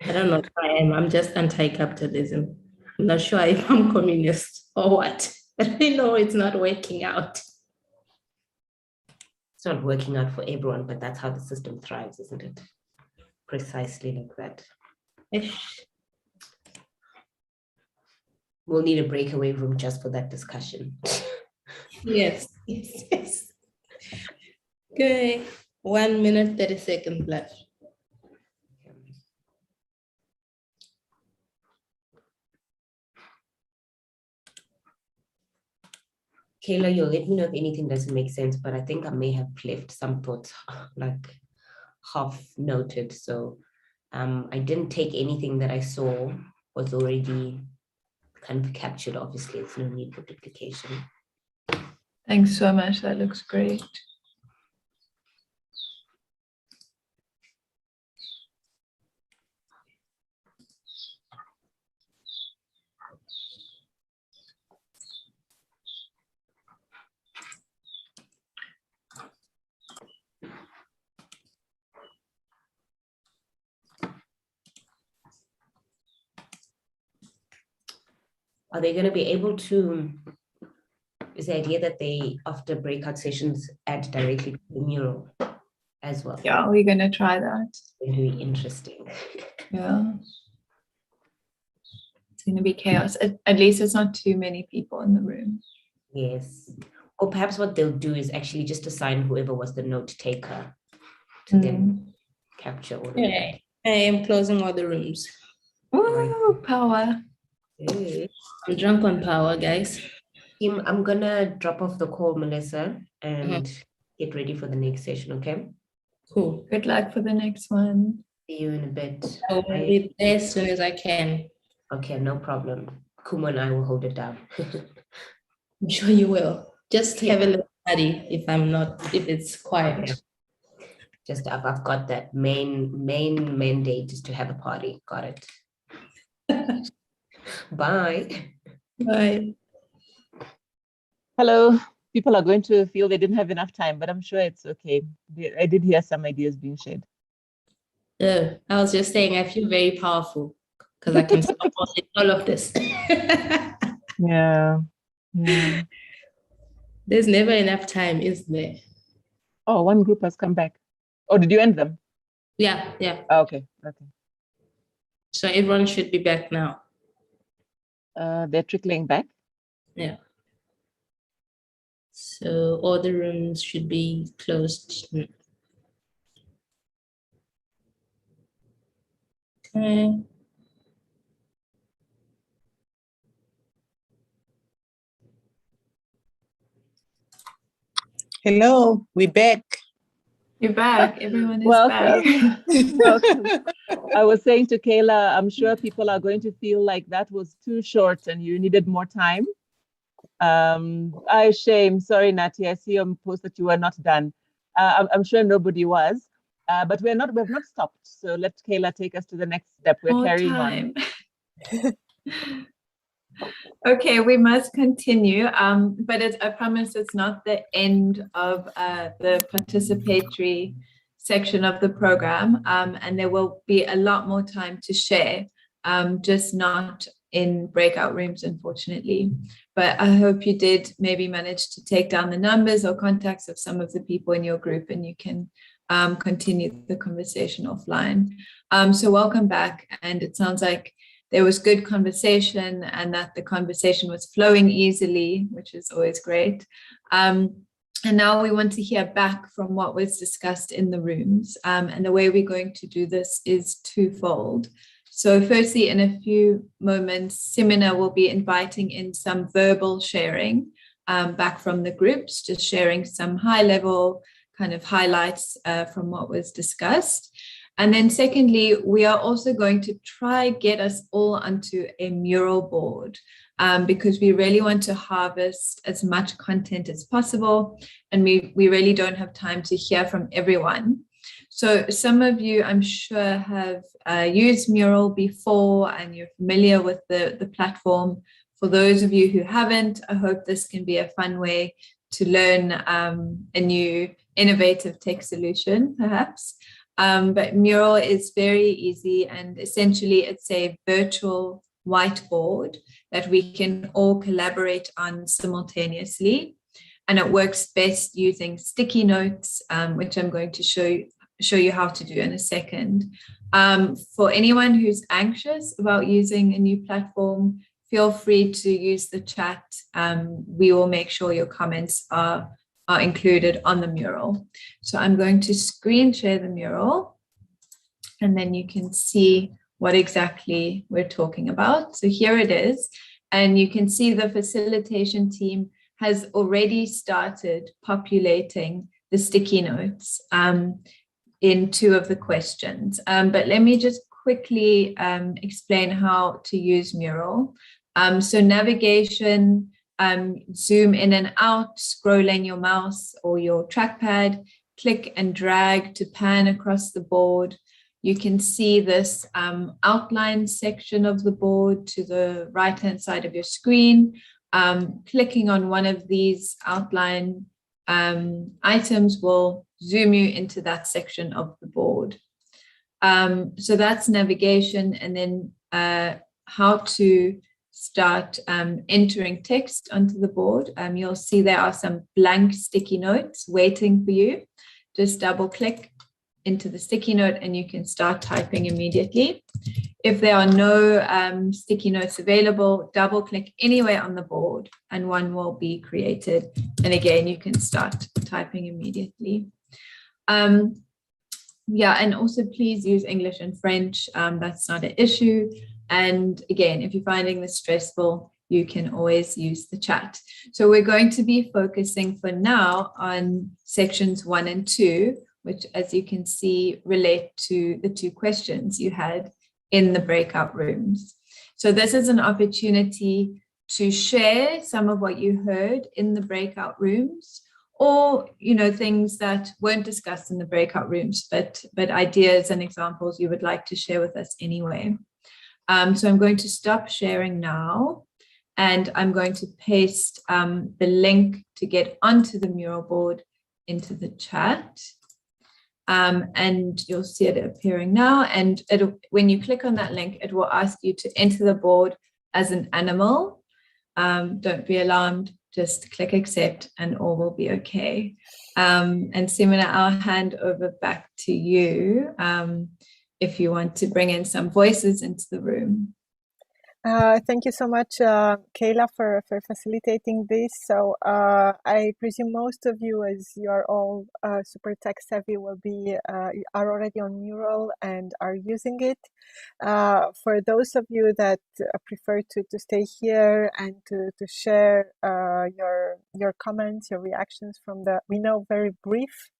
Speaker 7: I don't know if I am. I'm just anti-capitalism. I'm not sure if I'm communist or what. But I know it's not working out.
Speaker 13: It's not working out for everyone, but that's how the system thrives, isn't it? Precisely like that.
Speaker 7: Ish.
Speaker 13: We'll need a breakaway room just for that discussion.
Speaker 7: Yes. Okay. 1 minute, 30 seconds left.
Speaker 13: Kayla, you'll let me know if anything doesn't make sense, but I think I may have left some thoughts like half noted. So I didn't take anything that I saw was already kind of captured. Obviously, it's no need for duplication.
Speaker 12: Thanks so much. That looks great.
Speaker 13: Are they going to be able to, is the idea that they, after breakout sessions, add directly to the mural as well?
Speaker 12: Yeah, we're going to try that.
Speaker 13: Very interesting.
Speaker 12: Yeah. It's going to be chaos. At least it's not too many people in the room.
Speaker 13: Yes. Or perhaps what they'll do is actually just assign whoever was the note taker to then capture all of
Speaker 7: Okay, I am closing all the rooms.
Speaker 12: Woo, power.
Speaker 13: that.
Speaker 7: I'm drunk on power, guys.
Speaker 13: Team, I'm gonna drop off the call, Melissa, and get ready for the next session, okay?
Speaker 7: Cool.
Speaker 12: Good luck for the next one.
Speaker 13: See you in a bit.
Speaker 7: I will be there as soon as I can.
Speaker 13: Okay, no problem. Kumo and I will hold it down.
Speaker 7: I'm sure you will. Just have a little party if it's quiet.
Speaker 13: Okay. Just I've got that main mandate is to have a party. Got it. Bye.
Speaker 7: Bye.
Speaker 3: Hello. People are going to feel they didn't have enough time, but I'm sure it's okay. I did hear some ideas being shared.
Speaker 7: I was just saying I feel very powerful because I can stop all of this.
Speaker 3: Yeah.
Speaker 7: There's never enough time, is there?
Speaker 3: Oh, one group has come back. Oh, did you end them?
Speaker 7: Yeah.
Speaker 3: Oh, okay.
Speaker 7: So everyone should be back now.
Speaker 3: They're trickling back.
Speaker 7: Yeah. So all the rooms should be closed. Okay.
Speaker 8: Hello, we're back.
Speaker 12: You're back. Everyone is
Speaker 3: Welcome.
Speaker 12: back.
Speaker 3: Welcome. I was saying to Kayla, I'm sure people are going to feel like that was too short and you needed more time. Shame. Sorry, Natty. I see on post that you were not done. I'm sure nobody was, but we've not stopped. So let Kayla take us to the next step. We're
Speaker 12: More
Speaker 3: carrying
Speaker 12: time.
Speaker 3: on.
Speaker 12: Okay, we must continue, but I promise it's not the end of the participatory section of the program, and there will be a lot more time to share, just not in breakout rooms, unfortunately. But I hope you did maybe manage to take down the numbers or contacts of some of the people in your group, and you can continue the conversation offline. So welcome back, and it sounds like there was good conversation and that the conversation was flowing easily, which is always great. And now we want to hear back from what was discussed in the rooms. And the way we're going to do this is twofold. So firstly, in a few moments, Simina will be inviting in some verbal sharing back from the groups, just sharing some high level kind of highlights from what was discussed. And then secondly, we are also going to try get us all onto a mural board because we really want to harvest as much content as possible. And we really don't have time to hear from everyone. So some of you, I'm sure, have used Mural before and you're familiar with the platform. For those of you who haven't, I hope this can be a fun way to learn a new innovative tech solution, perhaps. But Mural is very easy, and essentially it's a virtual whiteboard that we can all collaborate on simultaneously. And it works best using sticky notes, which I'm going to show you how to do in a second. For anyone who's anxious about using a new platform, feel free to use the chat. We will make sure your comments are included on the mural. So I'm going to screen share the mural, and then you can see what exactly we're talking about. So here it is, and you can see the facilitation team has already started populating the sticky notes in two of the questions. But let me just quickly explain how to use Mural. So navigation, zoom in and out, scrolling your mouse or your trackpad, click and drag to pan across the board. You can see this outline section of the board to the right-hand side of your screen. Clicking on one of these outline items will zoom you into that section of the board. So that's navigation, and then how to start entering text onto the board. You'll see there are some blank sticky notes waiting for you. Just double click into the sticky note and you can start typing immediately. If there are no sticky notes available, double click anywhere on the board and one will be created. And again, you can start typing immediately. Yeah, and also please use English and French. That's not an issue. And again, if you're finding this stressful, you can always use the chat. So we're going to be focusing for now on sections 1 and 2, which, as you can see, relate to the 2 questions you had in the breakout rooms. So this is an opportunity to share some of what you heard in the breakout rooms, or things that weren't discussed in the breakout rooms, but ideas and examples you would like to share with us anyway. So I'm going to stop sharing now, and I'm going to paste the link to get onto the mural board into the chat. And you'll see it appearing now. And when you click on that link, it will ask you to enter the board as an animal. Don't be alarmed, just click accept and all will be okay. And Simona, I'll hand over back to you if you want to bring in some voices into the room.
Speaker 4: Thank you so much, Kayla, for facilitating this. So I presume most of you, as you are all super tech savvy, are already on Mural and are using it. For those of you that prefer to stay here and to share your comments, your reactions from we know, very brief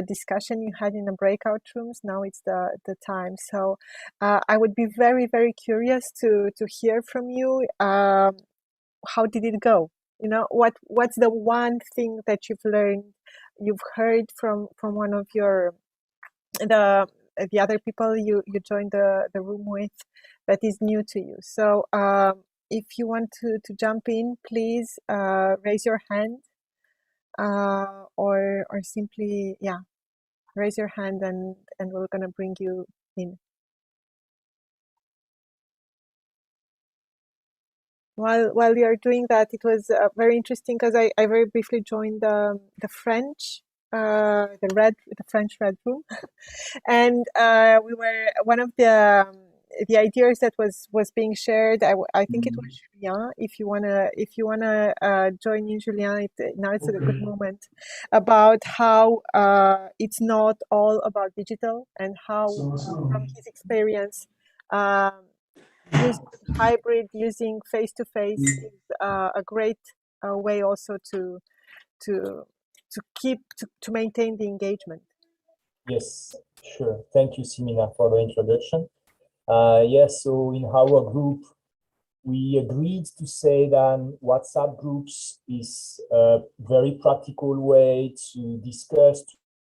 Speaker 4: discussion you had in the breakout rooms, now it's the time. So I would be very, very curious to hear from you. How did it go? What's the one thing that you've heard from one of the other people you joined the room with that is new to you? So if you want to jump in, please raise your hand. Or simply, raise your hand and we're gonna bring you in. While you're doing that, it was very interesting because I very briefly joined the French, the French Red Room, and we were one of the ideas that was being shared. I think it was Julien. If you wanna join in, Julien, now it's a good moment, about how it's not all about digital, and how from his experience, using hybrid, using face-to-face is a great way also to maintain the engagement.
Speaker 15: Yes, sure. Thank you, Simina, for the introduction. Yes, so in our group, we agreed to say that WhatsApp groups is a very practical way to discuss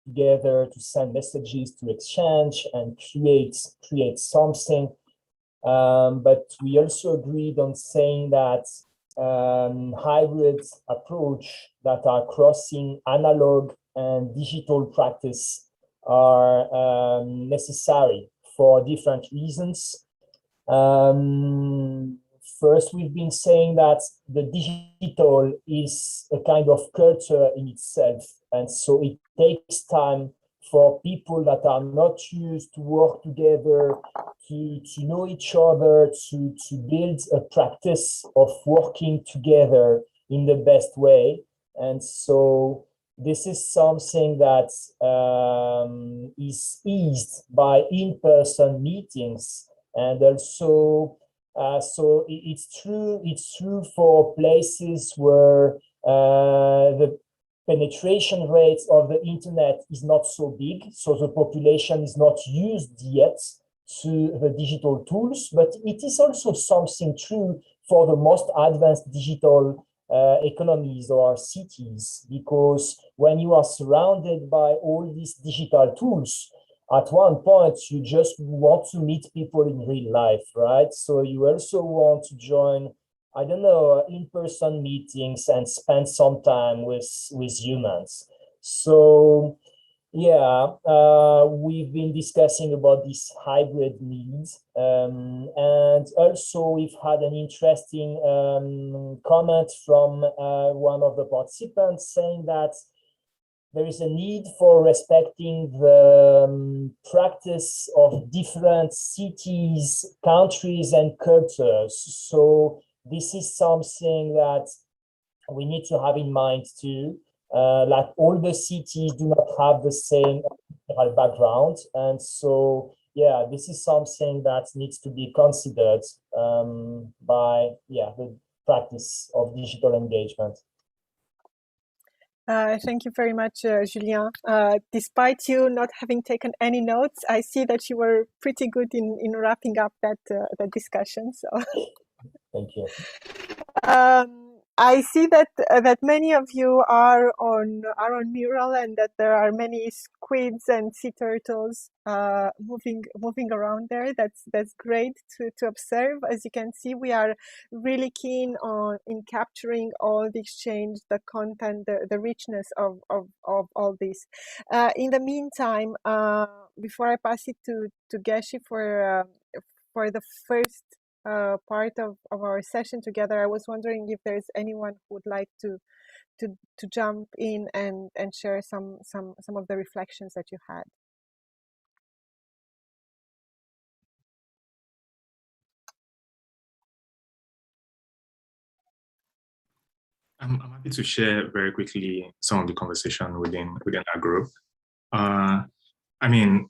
Speaker 15: together, to send messages, to exchange and create something. But we also agreed on saying that hybrid approach that are crossing analog and digital practice are necessary for different reasons. First, we've been saying that the digital is a kind of culture in itself, and so it takes time for people that are not used to work together, to know each other, to build a practice of working together in the best way. And so this is something that is eased by in-person meetings. And also, so it's true for places where the penetration rate of the internet is not so big, so the population is not used yet to the digital tools, but it is also something true for the most advanced digital economies or cities, because when you are surrounded by all these digital tools, at one point you just want to meet people in real life, right? So you also want to join, I don't know, in-person meetings and spend some time with humans. So yeah, we've been discussing about this hybrid needs, and also we've had an interesting comment from one of the participants saying that there is a need for respecting the practice of different cities, countries, and cultures. So this is something that we need to have in mind too. like all the cities do not have the same background, and so yeah, this is something that needs to be considered by the practice of digital engagement.
Speaker 4: Thank you very much, Julien. Despite you not having taken any notes, I see that you were pretty good in wrapping up that discussion. So,
Speaker 15: thank you.
Speaker 4: I see that that many of you are on Mural, and that there are many squids and sea turtles moving around there. That's great to observe. As you can see, we are really keen in capturing all the exchange, the content, the richness of all this. In the meantime, before I pass it to Geshe for the first part of our session together, I was wondering if there's anyone who would like to jump in and share some of the reflections that you had.
Speaker 6: I'm happy to share very quickly some of the conversation within our group. I mean,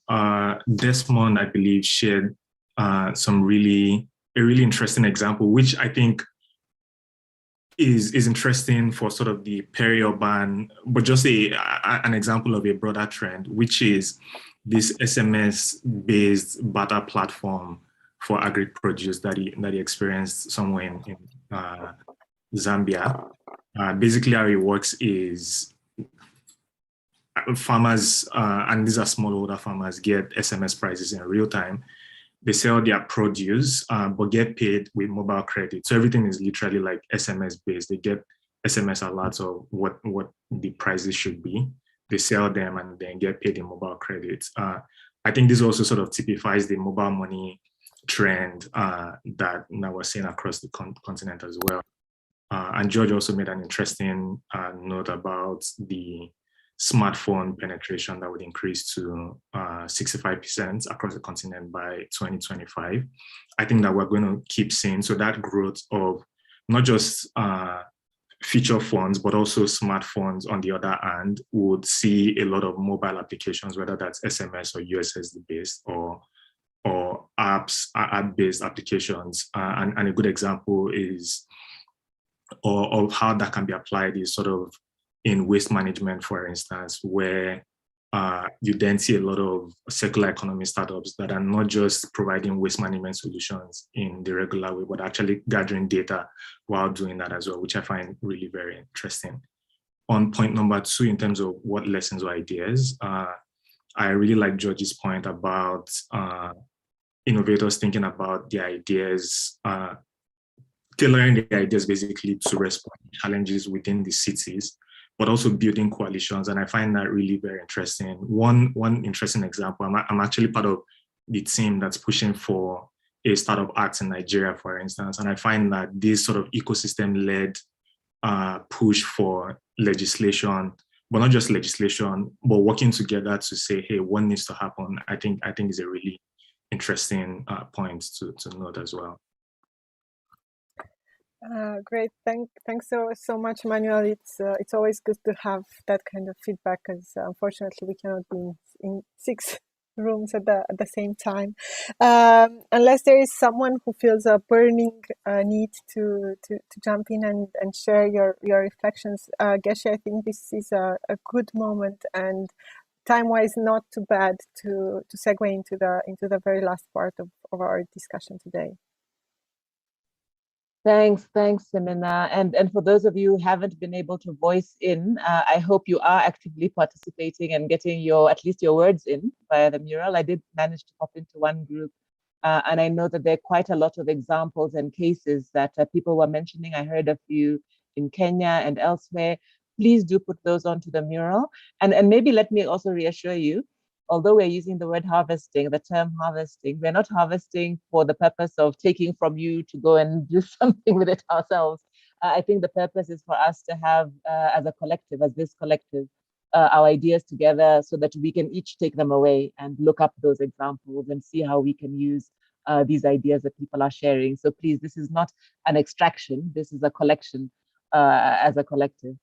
Speaker 6: Desmond, I believe, shared a really interesting example, which I think is interesting for sort of the peri-urban, but just an example of a broader trend, which is this SMS-based barter platform for agri-produce that he experienced somewhere in Zambia. Basically, how it works is farmers, and these are smallholder farmers, get SMS prices in real time. They sell their produce, but get paid with mobile credit. So everything is literally like SMS based. They get SMS alerts of what the prices should be. They sell them and then get paid in mobile credit. I think this also sort of typifies the mobile money trend that we're seeing across the continent as well. And George also made an interesting note about the smartphone penetration that would increase to 65% across the continent by 2025. I think that we're going to keep seeing, so that growth of not just feature phones, but also smartphones on the other hand, would see a lot of mobile applications, whether that's SMS or USSD based or apps, app-based applications. And a good example is, or of how that can be applied is sort of in waste management, for instance, where you then see a lot of circular economy startups that are not just providing waste management solutions in the regular way, but actually gathering data while doing that as well, which I find really very interesting. On point number 2, in terms of what lessons or ideas, I really like George's point about innovators thinking about the ideas, tailoring the ideas basically to respond to challenges within the cities, but also building coalitions. And I find that really very interesting. One interesting example, I'm actually part of the team that's pushing for a Startup Act in Nigeria, for instance. And I find that this sort of ecosystem-led push for legislation, but not just legislation, but working together to say, hey, what needs to happen, I think is a really interesting point to note as well.
Speaker 4: Great, thanks so much, Manuel. It's always good to have that kind of feedback, because unfortunately we cannot be in 6 rooms at the same time, unless there is someone who feels a burning need to jump in and share your reflections. Geshe, I think this is a good moment, and time-wise not too bad to segue into the very last part of our discussion today.
Speaker 3: Thanks, Semina. And for those of you who haven't been able to voice in, I hope you are actively participating and getting at least your words in via the mural. I did manage to pop into one group, and I know that there are quite a lot of examples and cases that people were mentioning. I heard a few in Kenya and elsewhere. Please do put those onto the mural. And maybe let me also reassure you, although we're using the word harvesting, the term harvesting, we're not harvesting for the purpose of taking from you to go and do something with it ourselves. I think the purpose is for us to have, as this collective, our ideas together so that we can each take them away and look up those examples and see how we can use these ideas that people are sharing. So please, this is not an extraction, this is a collection as a collective.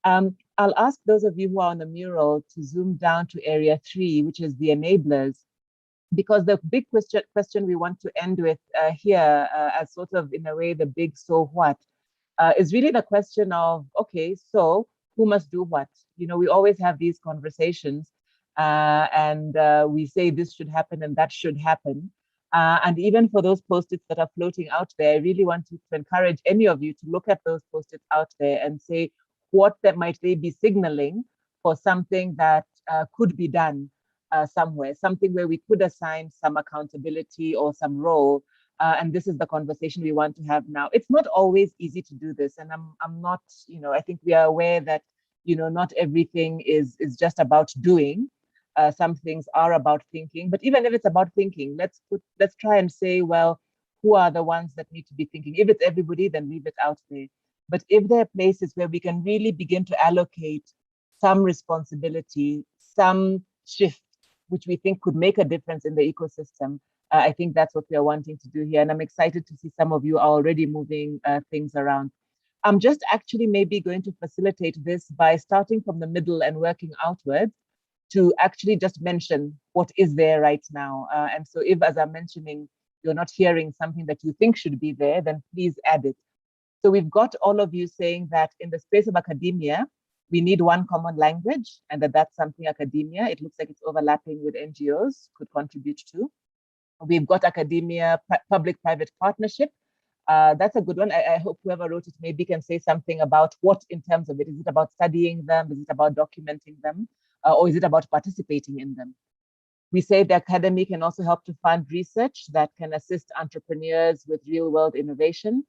Speaker 3: I'll ask those of you who are on the mural to zoom down to area 3, which is the enablers, because the big question we want to end with here, as sort of in a way the big so what, is really the question of, okay, so who must do what? You know, we always have these conversations and we say this should happen and that should happen. And even for those post-its that are floating out there, I really want to encourage any of you to look at those post-its out there and say, what that might they be signaling for something that could be done somewhere, something where we could assign some accountability or some role. And this is the conversation we want to have now. It's not always easy to do this. And I'm not, you know, I think we are aware that, you know, not everything is just about doing. Some things are about thinking, but even if it's about thinking, let's try and say, well, who are the ones that need to be thinking? If it's everybody, then leave it out there. But if there are places where we can really begin to allocate some responsibility, some shift, which we think could make a difference in the ecosystem, I think that's what we are wanting to do here. And I'm excited to see some of you are already moving things around. I'm just actually maybe going to facilitate this by starting from the middle and working outwards to actually just mention what is there right now. And so if, as I'm mentioning, you're not hearing something that you think should be there, then please add it. So we've got all of you saying that in the space of academia, we need one common language, and that's something academia, it looks like it's overlapping with NGOs, could contribute to. We've got academia, public-private partnership. That's a good one. I hope whoever wrote it maybe can say something about what in terms of it. Is it about studying them? Is it about documenting them? Or is it about participating in them? We say the academy can also help to fund research that can assist entrepreneurs with real-world innovation.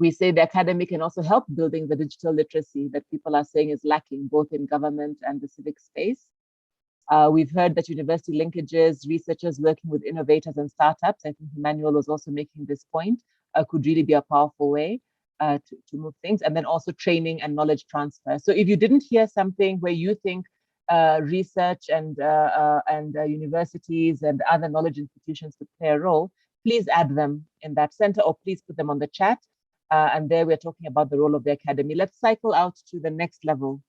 Speaker 3: We say the academy can also help building the digital literacy that people are saying is lacking, both in government and the civic space. We've heard that university linkages, researchers working with innovators and startups, I think Emmanuel was also making this point, could really be a powerful way to move things, and then also training and knowledge transfer. So if you didn't hear something where you think research and universities and other knowledge institutions could play a role, please add them in that center, or please put them on the chat. And there we're talking about the role of the academy. Let's cycle out to the next level,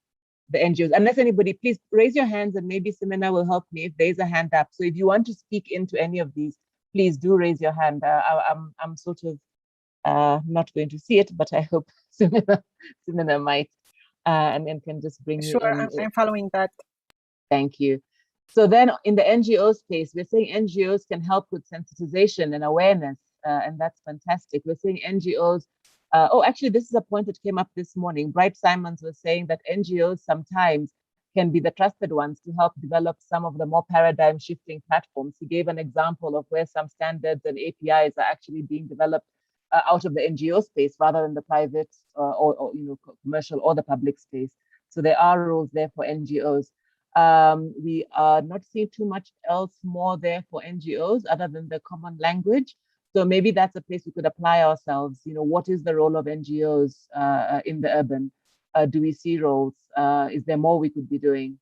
Speaker 3: the NGOs. Unless anybody, please raise your hands and maybe Simena will help me if there's a hand up. So if you want to speak into any of these, please do raise your hand. I'm sort of not going to see it, but I hope Simena might, and then can just bring me in.
Speaker 4: Sure, I'm following that.
Speaker 3: Thank you. So then in the NGO space, we're saying NGOs can help with sensitization and awareness, and that's fantastic. We're saying NGOs, oh, actually, this is a point that came up this morning. Bright Simons was saying that NGOs sometimes can be the trusted ones to help develop some of the more paradigm shifting platforms. He gave an example of where some standards and APIs are actually being developed out of the NGO space rather than the private or you know, commercial or the public space. So there are roles there for NGOs. We are not seeing too much else more there for NGOs other than the common language. So maybe that's a place we could apply ourselves. You know, what is the role of NGOs in the urban? Do we see roles? Is there more we could be doing?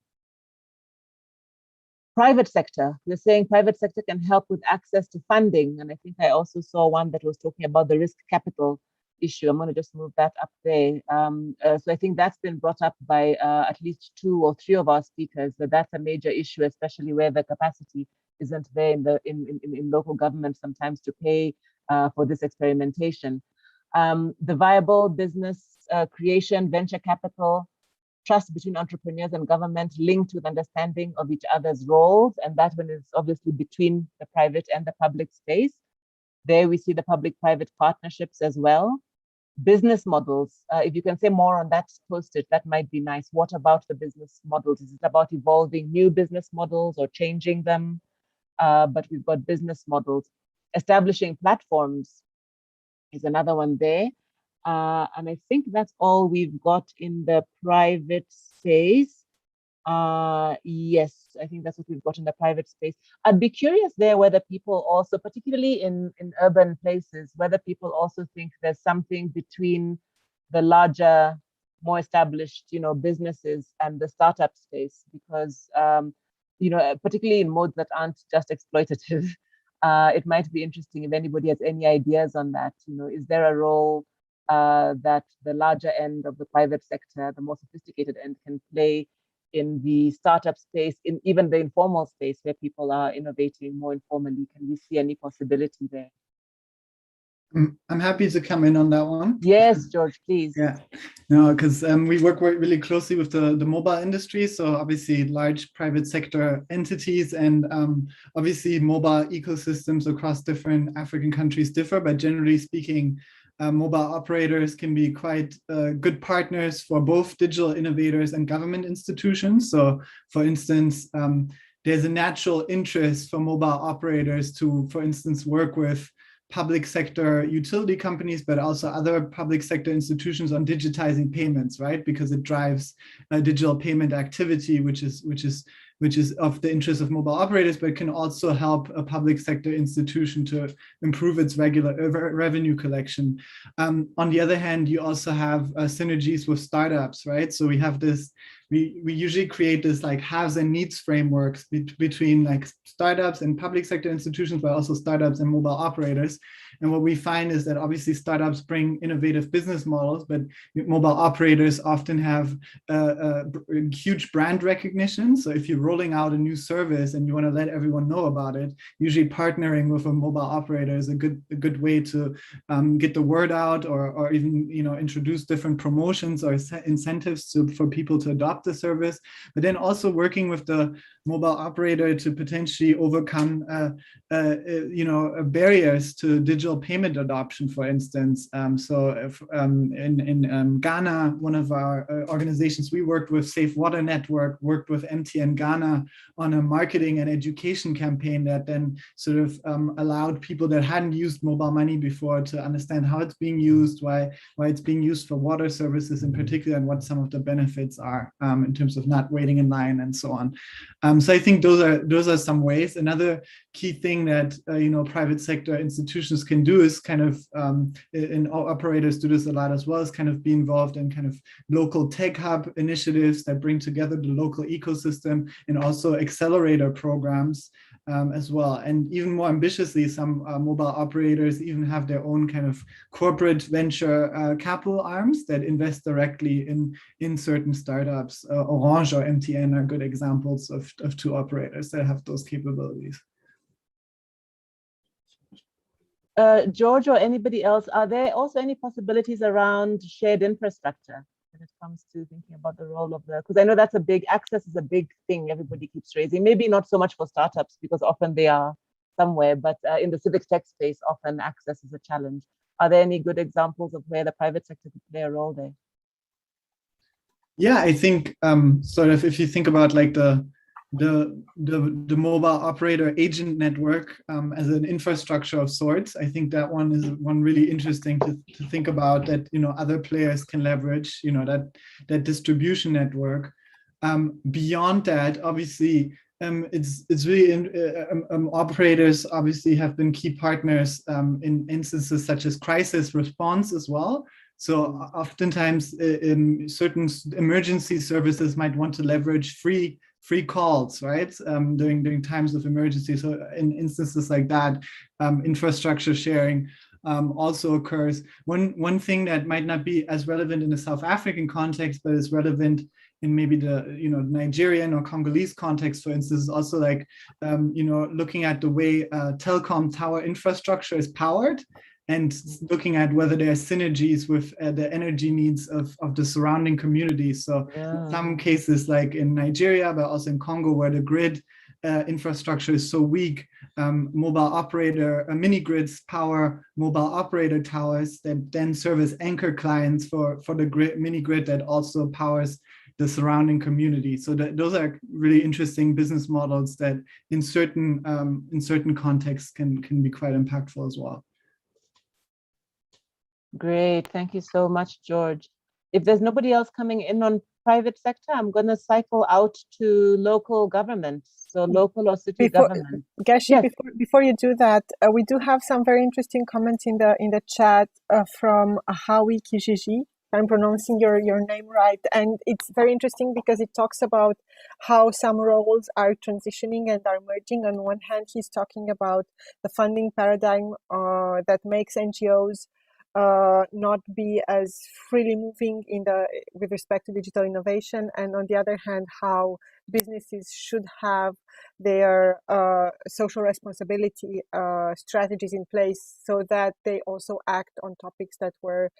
Speaker 3: Private sector, we're saying private sector can help with access to funding. And I think I also saw one that was talking about the risk capital issue. I'm going to just move that up there. So I think that's been brought up by at least 2 or 3 of our speakers, that that's a major issue, especially where the capacity isn't there in local government sometimes to pay for this experimentation. The viable business creation, venture capital, trust between entrepreneurs and government linked with understanding of each other's roles. And that one is obviously between the private and the public space. There we see the public-private partnerships as well. Business models, if you can say more on that post-it, that might be nice. What about the business models? Is it about evolving new business models or changing them? But we've got business models. Establishing platforms is another one there. And I think that's all we've got in the private space. Yes, I think that's what we've got in the private space. I'd be curious there whether people also, particularly in urban places, whether people also think there's something between the larger, more established, you know, businesses and the startup space, because, you know, particularly in modes that aren't just exploitative, it might be interesting if anybody has any ideas on that. You know, is there a role that the larger end of the private sector, the more sophisticated end, can play in the startup space, in even the informal space where people are innovating more informally? Can we see any possibility there?
Speaker 11: I'm happy to come in on that one.
Speaker 3: Yes, George, please.
Speaker 11: Yeah, no, because we work really closely with the mobile industry. So obviously large private sector entities, and obviously mobile ecosystems across different African countries differ, but generally speaking, mobile operators can be quite good partners for both digital innovators and government institutions. So for instance, there's a natural interest for mobile operators to, for instance, work with public sector utility companies, but also other public sector institutions on digitizing payments, right? Because it drives digital payment activity, which is of the interest of mobile operators, but can also help a public sector institution to improve its regular revenue collection. On the other hand, you also have synergies with startups, right? So we have this, we usually create this like haves and needs frameworks between like startups and public sector institutions, but also startups and mobile operators. And what we find is that obviously startups bring innovative business models, but mobile operators often have huge brand recognition. So if you're rolling out a new service and you want to let everyone know about it, usually partnering with a mobile operator is a good way to get the word out, or even introduce different promotions or incentives for people to adopt the service. But then also working with the mobile operator to potentially overcome barriers to digital payment adoption, for instance. So if, in Ghana, one of our organizations we worked with, Safe Water Network, worked with MTN Ghana on a marketing and education campaign that then sort of allowed people that hadn't used mobile money before to understand how it's being used, why it's being used for water services in particular, and what some of the benefits are in terms of not waiting in line and so on. So I think those are some ways. Another key thing that private sector institutions can do is kind of, and operators do this a lot as well, is kind of be involved in kind of local tech hub initiatives that bring together the local ecosystem, and also accelerator programs as well. And even more ambitiously, some mobile operators even have their own kind of corporate venture capital arms that invest directly in certain startups. Orange or MTN are good examples of two operators that have those capabilities.
Speaker 3: George or anybody else, are there also any possibilities around shared infrastructure when it comes to thinking about the role of because I know that's a big, access is a big thing everybody keeps raising, maybe not so much for startups because often they are somewhere, but in the civic tech space, often access is a challenge. Are there any good examples of where the private sector could play a role there?
Speaker 11: Yeah, I think sort of if you think about like the mobile operator agent network as an infrastructure of sorts, I think that one is one really interesting to think about, that other players can leverage that distribution network. Beyond that, obviously, it's really operators obviously have been key partners in instances such as crisis response as well. So oftentimes certain emergency services might want to leverage free calls, right? During times of emergency. So in instances like that, infrastructure sharing also occurs. One thing that might not be as relevant in the South African context, but is relevant in maybe the Nigerian or Congolese context, for instance, is also like looking at the way telecom tower infrastructure is powered, and looking at whether there are synergies with the energy needs of the surrounding communities. So in some cases, like in Nigeria, but also in Congo, where the grid infrastructure is so weak, mini grids power mobile operator towers that then serve as anchor clients for the mini grid that also powers the surrounding community. So those are really interesting business models that in certain contexts can be quite impactful as well.
Speaker 3: Great, thank you so much, George. If there's nobody else coming in on private sector, I'm going to cycle out to local government. So local or city government.
Speaker 4: Gashi, yes. before you do that, we do have some very interesting comments in the chat from Ahawi Kijiji. I'm pronouncing your name right. And it's very interesting because it talks about how some roles are transitioning and are merging. On one hand, he's talking about the funding paradigm that makes NGOs not be as freely moving with respect to digital innovation, and on the other hand, how businesses should have their social responsibility strategies in place so that they also act on topics that were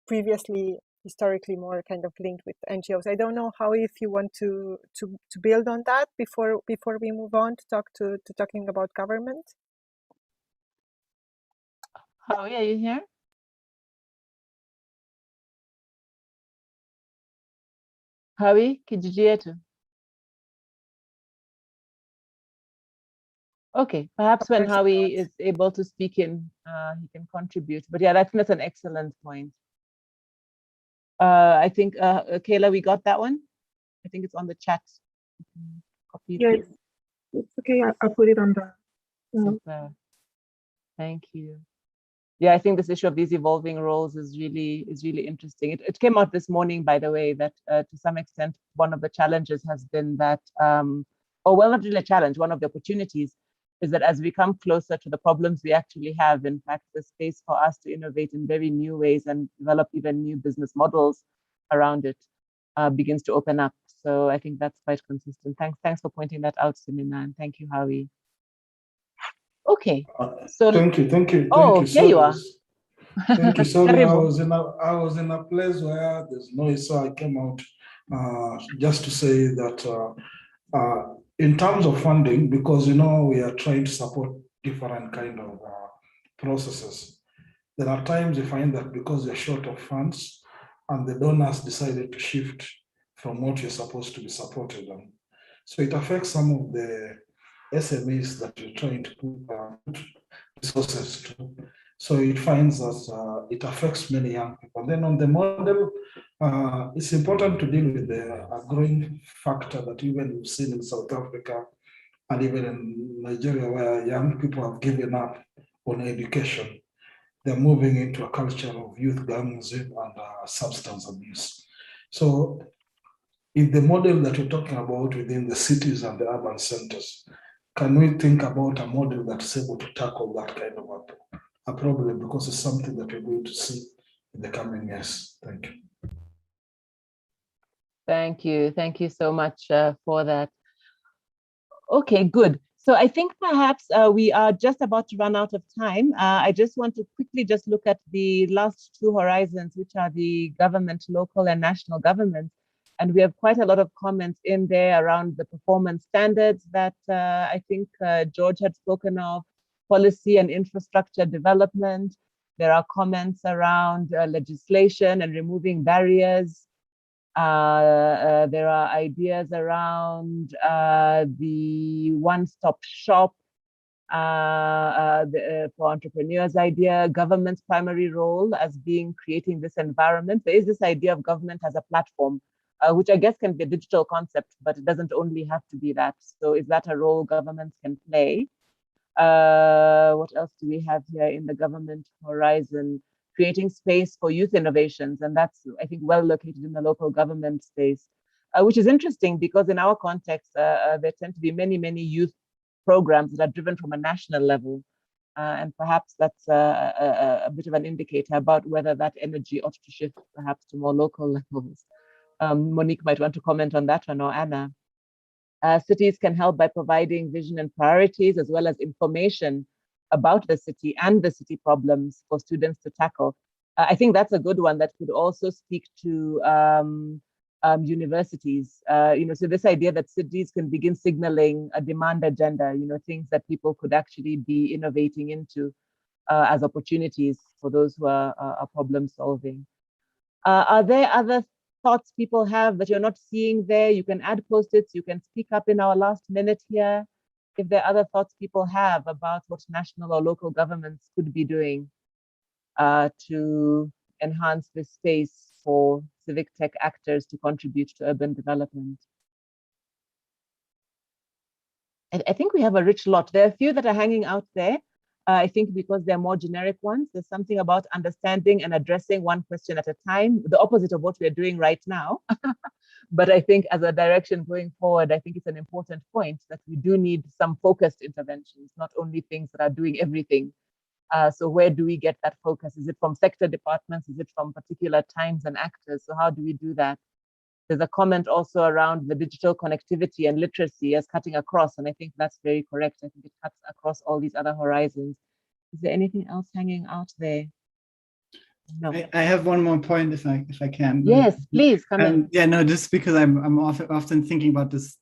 Speaker 4: previously historically more kind of linked with NGOs. I don't know how, if you want to build on that before we move on to talking about government.
Speaker 3: Howie, are you here? Howie, Kijijetu. Okay, perhaps when Howie is able to speak in, he can contribute. But yeah, that's an excellent point. I think, Kayla, we got that one? I think it's on the chat. Copy
Speaker 14: yes, it's okay. I'll put it on the.
Speaker 3: Thank you. Yeah, I think this issue of these evolving roles is really interesting. It came out this morning, by the way, that to some extent, one of the challenges has been that, or well, not really a challenge, one of the opportunities is that as we come closer to the problems we actually have, in fact, the space for us to innovate in very new ways and develop even new business models around it begins to open up. So I think that's quite consistent. Thanks for pointing that out, Simina, and thank you, Howie. Okay, so
Speaker 16: thank you.
Speaker 3: Oh, here you are.
Speaker 16: Thank you. Sorry, I was in a place where there's noise, so I came out just to say that in terms of funding, because we are trying to support different kind of processes. There are times you find that because you're short of funds, and the donors decided to shift from what you're supposed to be supported on, so it affects some of the SMEs that you're trying to put resources to. So it finds that it affects many young people. And then on the model, it's important to deal with the growing factor that even we've seen in South Africa and even in Nigeria, where young people have given up on education. They're moving into a culture of youth gangs and substance abuse. So in the model that you're talking about within the cities and the urban centers, can we think about a model that's able to tackle that kind of a problem, because it's something that we're going to see in the coming years? Thank you.
Speaker 3: Thank you so much for that. Okay, good. So I think perhaps we are just about to run out of time. I just want to quickly just look at the last two horizons, which are the government, local and national governments. And we have quite a lot of comments in there around the performance standards that I think George had spoken of, policy and infrastructure development. There are comments around legislation and removing barriers. There are ideas around the one-stop shop for entrepreneurs idea, government's primary role as being creating this environment. There is this idea of government as a platform, which I guess can be a digital concept, but it doesn't only have to be that. So is that a role governments can play? What else do we have here in the government horizon? Creating space for youth innovations, and that's, I think, well located in the local government space, which is interesting because in our context, there tend to be many youth programs that are driven from a national level, and perhaps that's a bit of an indicator about whether that energy ought to shift perhaps to more local levels. Monique might want to comment on that one, or Anna. Cities can help by providing vision and priorities, as well as information about the city and the city problems for students to tackle. I think that's a good one that could also speak to universities. So this idea that cities can begin signaling a demand agenda, things that people could actually be innovating into as opportunities for those who are problem solving. Are there other thoughts people have that you're not seeing there? You can add post-its, you can speak up in our last minute here. If there are other thoughts people have about what national or local governments could be doing to enhance this space for civic tech actors to contribute to urban development. I think we have a rich lot. There are a few that are hanging out there. I think because they're more generic ones. There's something about understanding and addressing one question at a time, the opposite of what we're doing right now. But I think as a direction going forward, I think it's an important point that we do need some focused interventions, not only things that are doing everything. So where do we get that focus? Is it from sector departments? Is it from particular times and actors? So how do we do that? There's a comment also around the digital connectivity and literacy as cutting across, and I think that's very correct. I think it cuts across all these other horizons. Is there anything else hanging out there? No.
Speaker 11: I have one more point if I can.
Speaker 3: Yes, please come in.
Speaker 11: Yeah, no, just because I'm often thinking about this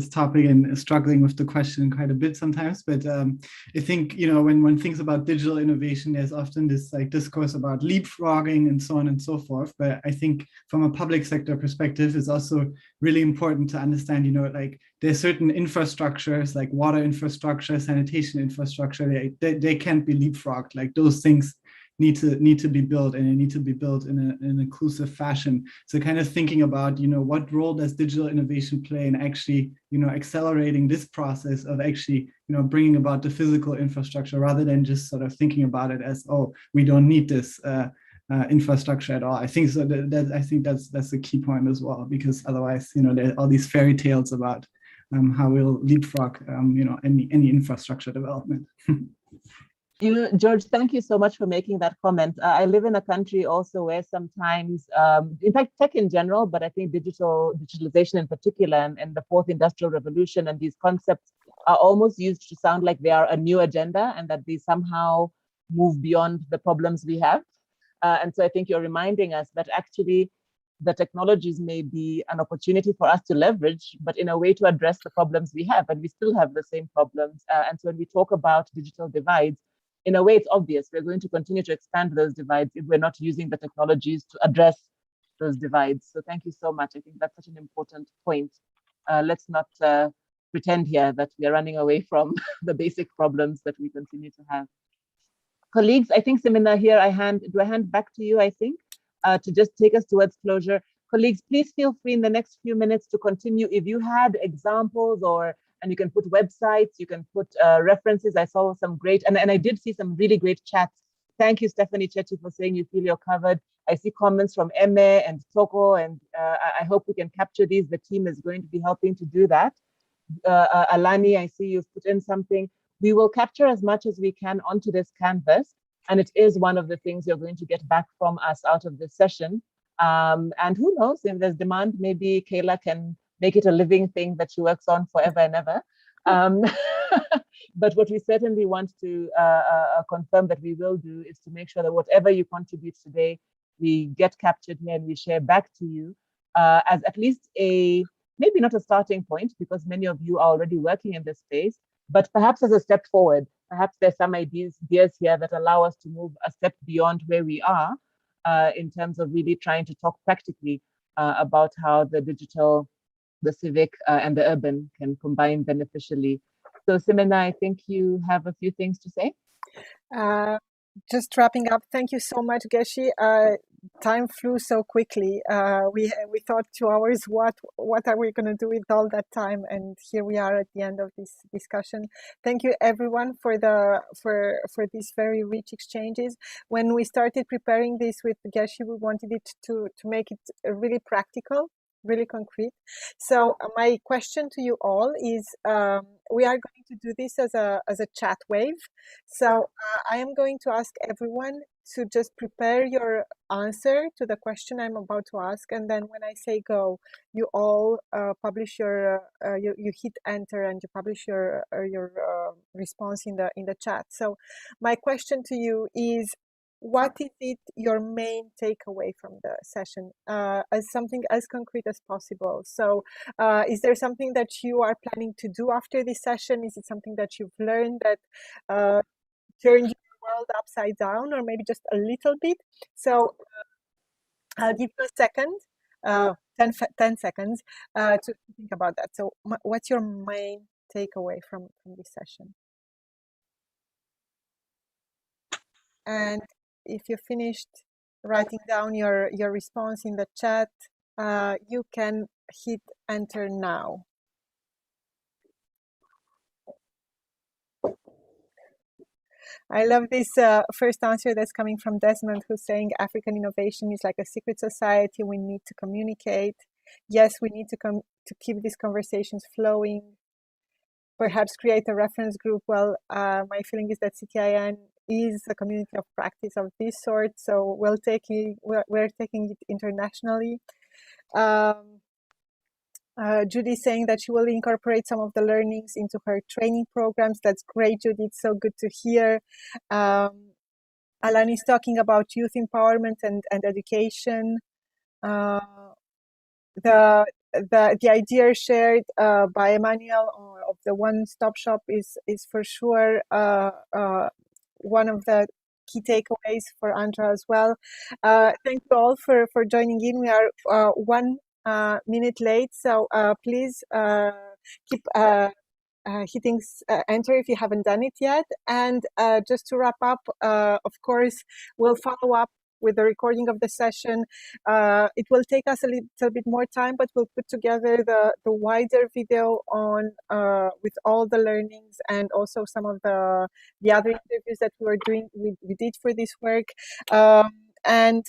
Speaker 11: topic and struggling with the question quite a bit sometimes. But I think, you know, when one thinks about digital innovation, there's often this like discourse about leapfrogging and so on and so forth. But I think from a public sector perspective, it's also really important to understand, you know, like there's certain infrastructures like water infrastructure, sanitation infrastructure, they can't be leapfrogged. Like those things need to be built, and they need to be built in an inclusive fashion. So kind of thinking about, you know, what role does digital innovation play in actually, you know, accelerating this process of actually, you know, bringing about the physical infrastructure, rather than just sort of thinking about it as, oh, we don't need this infrastructure at all. I think so. I think that's a key point as well, because otherwise, you know, there are all these fairy tales about how we'll leapfrog, you know, any infrastructure development.
Speaker 3: You know, George, thank you so much for making that comment. I live in a country also where sometimes, in fact, tech in general, but I think digitalization in particular, and the fourth industrial revolution, and these concepts are almost used to sound like they are a new agenda and that they somehow move beyond the problems we have. And so I think you're reminding us that actually the technologies may be an opportunity for us to leverage, but in a way to address the problems we have, and we still have the same problems. And so when we talk about digital divides, in a way, it's obvious we're going to continue to expand those divides if we're not using the technologies to address those divides. So thank you so much. I think that's such an important point. Let's not pretend here that we are running away from the basic problems that we continue to have. Colleagues, I think Simina here, do I hand back to you, I think, to just take us towards closure. Colleagues, please feel free in the next few minutes to continue. If you had examples and you can put websites, you can put references. I saw some great, and I did see some really great chats. Thank you, Stephanie Chetty, for saying you feel you're covered. I see comments from Eme and Toko, and I hope we can capture these. The team is going to be helping to do that. Alani, I see you've put in something. We will capture as much as we can onto this canvas, and it is one of the things you're going to get back from us out of this session. And who knows, if there's demand, maybe Kayla can make it a living thing that she works on forever and ever. But what we certainly want to confirm that we will do is to make sure that whatever you contribute today, we get captured here and we share back to you as at least maybe not a starting point, because many of you are already working in this space, but perhaps as a step forward. Perhaps there's some ideas here that allow us to move a step beyond where we are in terms of really trying to talk practically about how the digital, the civic, and the urban can combine beneficially. So Simina, I think you have a few things to say.
Speaker 4: Just wrapping up, thank you so much, Geshi. Time flew so quickly. We thought 2 hours, what are we going to do with all that time? And here we are at the end of this discussion. Thank you everyone for these very rich exchanges. When we started preparing this with Geshi, we wanted it to make it really practical, really concrete. So my question to you all is, we are going to do this as a chat wave. So I am going to ask everyone to just prepare your answer to the question I'm about to ask, and then when I say go, you all publish you hit enter and you publish your response in the chat. So my question to you is, what is it your main takeaway from the session, as something as concrete as possible? So is there something that you are planning to do after this session? Is it something that you've learned that turned your world upside down, or maybe just a little bit? So I'll give you a second, 10 seconds to think about that. So what's your main takeaway from this session? And if you finished writing down your response in the chat, you can hit enter now. I love this first answer that's coming from Desmond, who's saying African innovation is like a secret society. We need to communicate. Yes, we need to keep these conversations flowing. Perhaps create a reference group. Well, my feeling is that CTIN is a community of practice of this sort. So we're taking it internationally. Judy saying that she will incorporate some of the learnings into her training programs. That's great, Judy. It's so good to hear. Alan is talking about youth empowerment and education. The idea shared by Emmanuel of the one-stop shop is for sure one of the key takeaways for Andra as well. Thank you all for joining in. We are 1 minute late, so please keep hitting enter if you haven't done it yet. And just to wrap up, of course, we'll follow up with the recording of the session. It will take us a little bit more time, but we'll put together the wider video on with all the learnings and also some of the other interviews that we did for this work. Well, of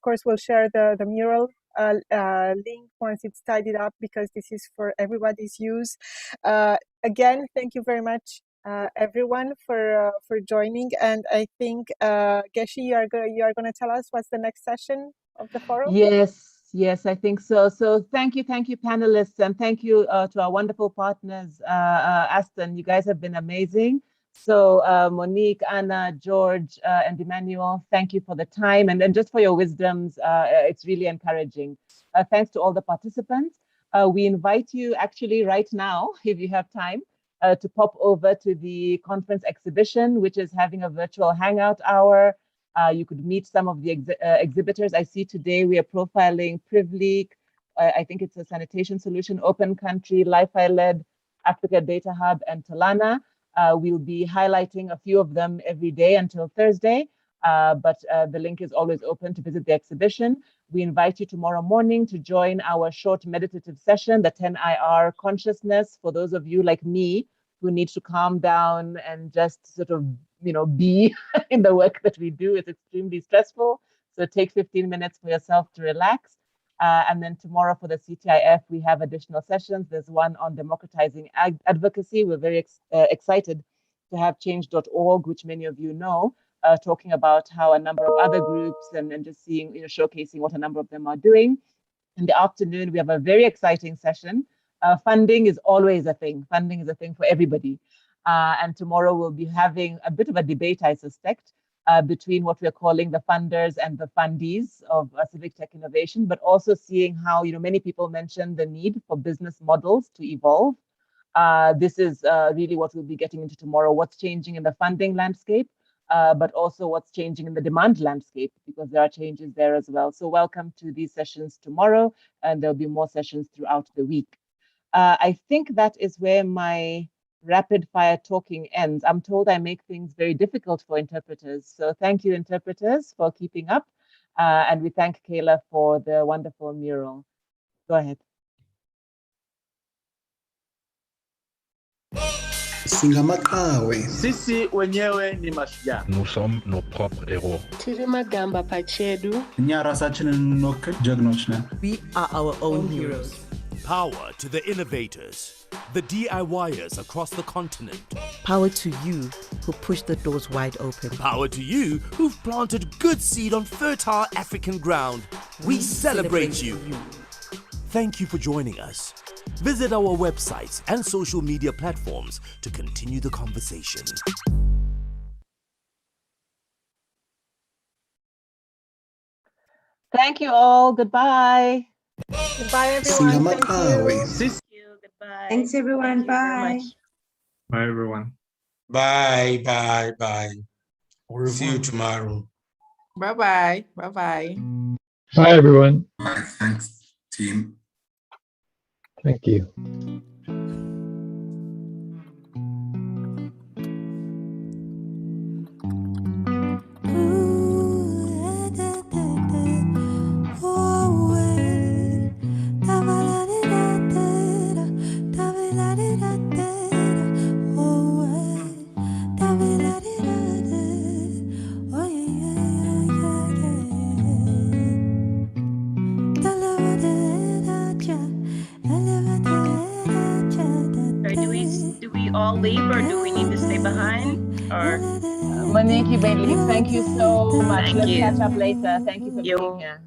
Speaker 4: course, we'll share the mural link once it's tidied up, because this is for everybody's use. Again, thank you very much, everyone, for joining. And I think Geshe, you are going to tell us what's the next session of the forum.
Speaker 3: Yes, I think so. So thank you, panelists, and thank you to our wonderful partners, Aston. You guys have been amazing. So Monique, Anna, George, and Emmanuel, thank you for the time and just for your wisdoms. It's really encouraging. Thanks to all the participants. We invite you actually right now, if you have time, to pop over to the conference exhibition, which is having a virtual hangout hour. You could meet some of the exhibitors. I see today we are profiling Privleak. I think it's a sanitation solution, Open Country, Li-Fi-led, Africa Data Hub, and Talana. We'll be highlighting a few of them every day until Thursday, but the link is always open to visit the exhibition. We invite you tomorrow morning to join our short meditative session, the 10IR consciousness, for those of you like me who need to calm down and just sort of, be in the work that we do. It's extremely stressful. So take 15 minutes for yourself to relax. And then tomorrow for the CTIF, we have additional sessions. There's one on democratizing advocacy. We're very excited to have change.org, which many of you know, talking about how a number of other groups and just seeing, showcasing what a number of them are doing. In the afternoon, we have a very exciting session. Funding is always a thing. Funding is a thing for everybody. And tomorrow we'll be having a bit of a debate, I suspect, between what we're calling the funders and the fundees of civic tech innovation, but also seeing how, many people mentioned the need for business models to evolve. This is really what we'll be getting into tomorrow, what's changing in the funding landscape, but also what's changing in the demand landscape, because there are changes there as well. So welcome to these sessions tomorrow, and there'll be more sessions throughout the week. I think that is where my rapid fire talking ends. I'm told I make things very difficult for interpreters. So thank you, interpreters, for keeping up. And we thank Kayla for the wonderful mural. Go ahead.
Speaker 1: Sisi wenyewe ni mashujaa.
Speaker 17: Nous sommes nos propres héros.
Speaker 2: We are our own heroes.
Speaker 1: Power to the innovators, the DIYers across the continent.
Speaker 2: Power to you who push the doors wide open.
Speaker 1: Power to you who've planted good seed on fertile African ground. We celebrate you. Thank you for joining us. Visit our websites and social media platforms to continue the conversation.
Speaker 3: Thank you all. Goodbye.
Speaker 4: Goodbye, everyone.
Speaker 3: Thank you.
Speaker 10: Goodbye.
Speaker 18: Thanks, everyone. Bye.
Speaker 6: Bye, everyone.
Speaker 19: Bye. See you tomorrow.
Speaker 8: Bye-bye. Bye-bye.
Speaker 17: Bye, everyone.
Speaker 19: Bye. Thanks, team.
Speaker 17: Thank you.
Speaker 10: Do we all leave, or do we need to stay behind?
Speaker 3: Or Monique, you may leave. Thank you so much.
Speaker 18: Thank
Speaker 3: Let's
Speaker 18: you.
Speaker 3: catch up later. Thank you for being here.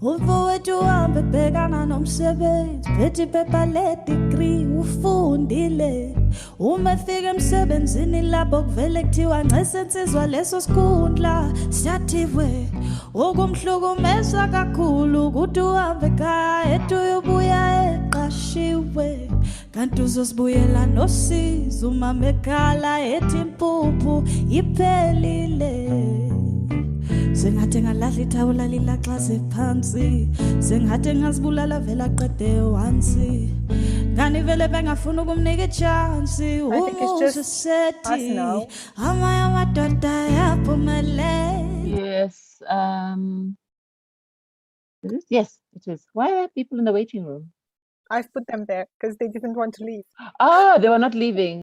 Speaker 20: Umfowethu uhambe bhekana nomsebenzi phethe iphepha le-degree ufundile uma efika emsebenzini lapho kuvele kuthiwa ncese nsizwa leso sikhundla siyathiwe okumhlukumeza kakhulu ukuthi uhambe ekhaya ethi uyobuya eqashiwe kanti uzosibuyela nosizo uma mekhala ethi impuphu iphelile sengathi ngalahla ithawula lilaxaze phansi sengathi ngazibulala vela qede wansi ngani vele bengafuna ukumnika ichansi umusesethi amanye amadoda yaphumelela.
Speaker 3: Yes. Yes, it is. Why are there people in the waiting room?
Speaker 4: I've put them there because they didn't want to leave.
Speaker 3: Oh, they were not leaving.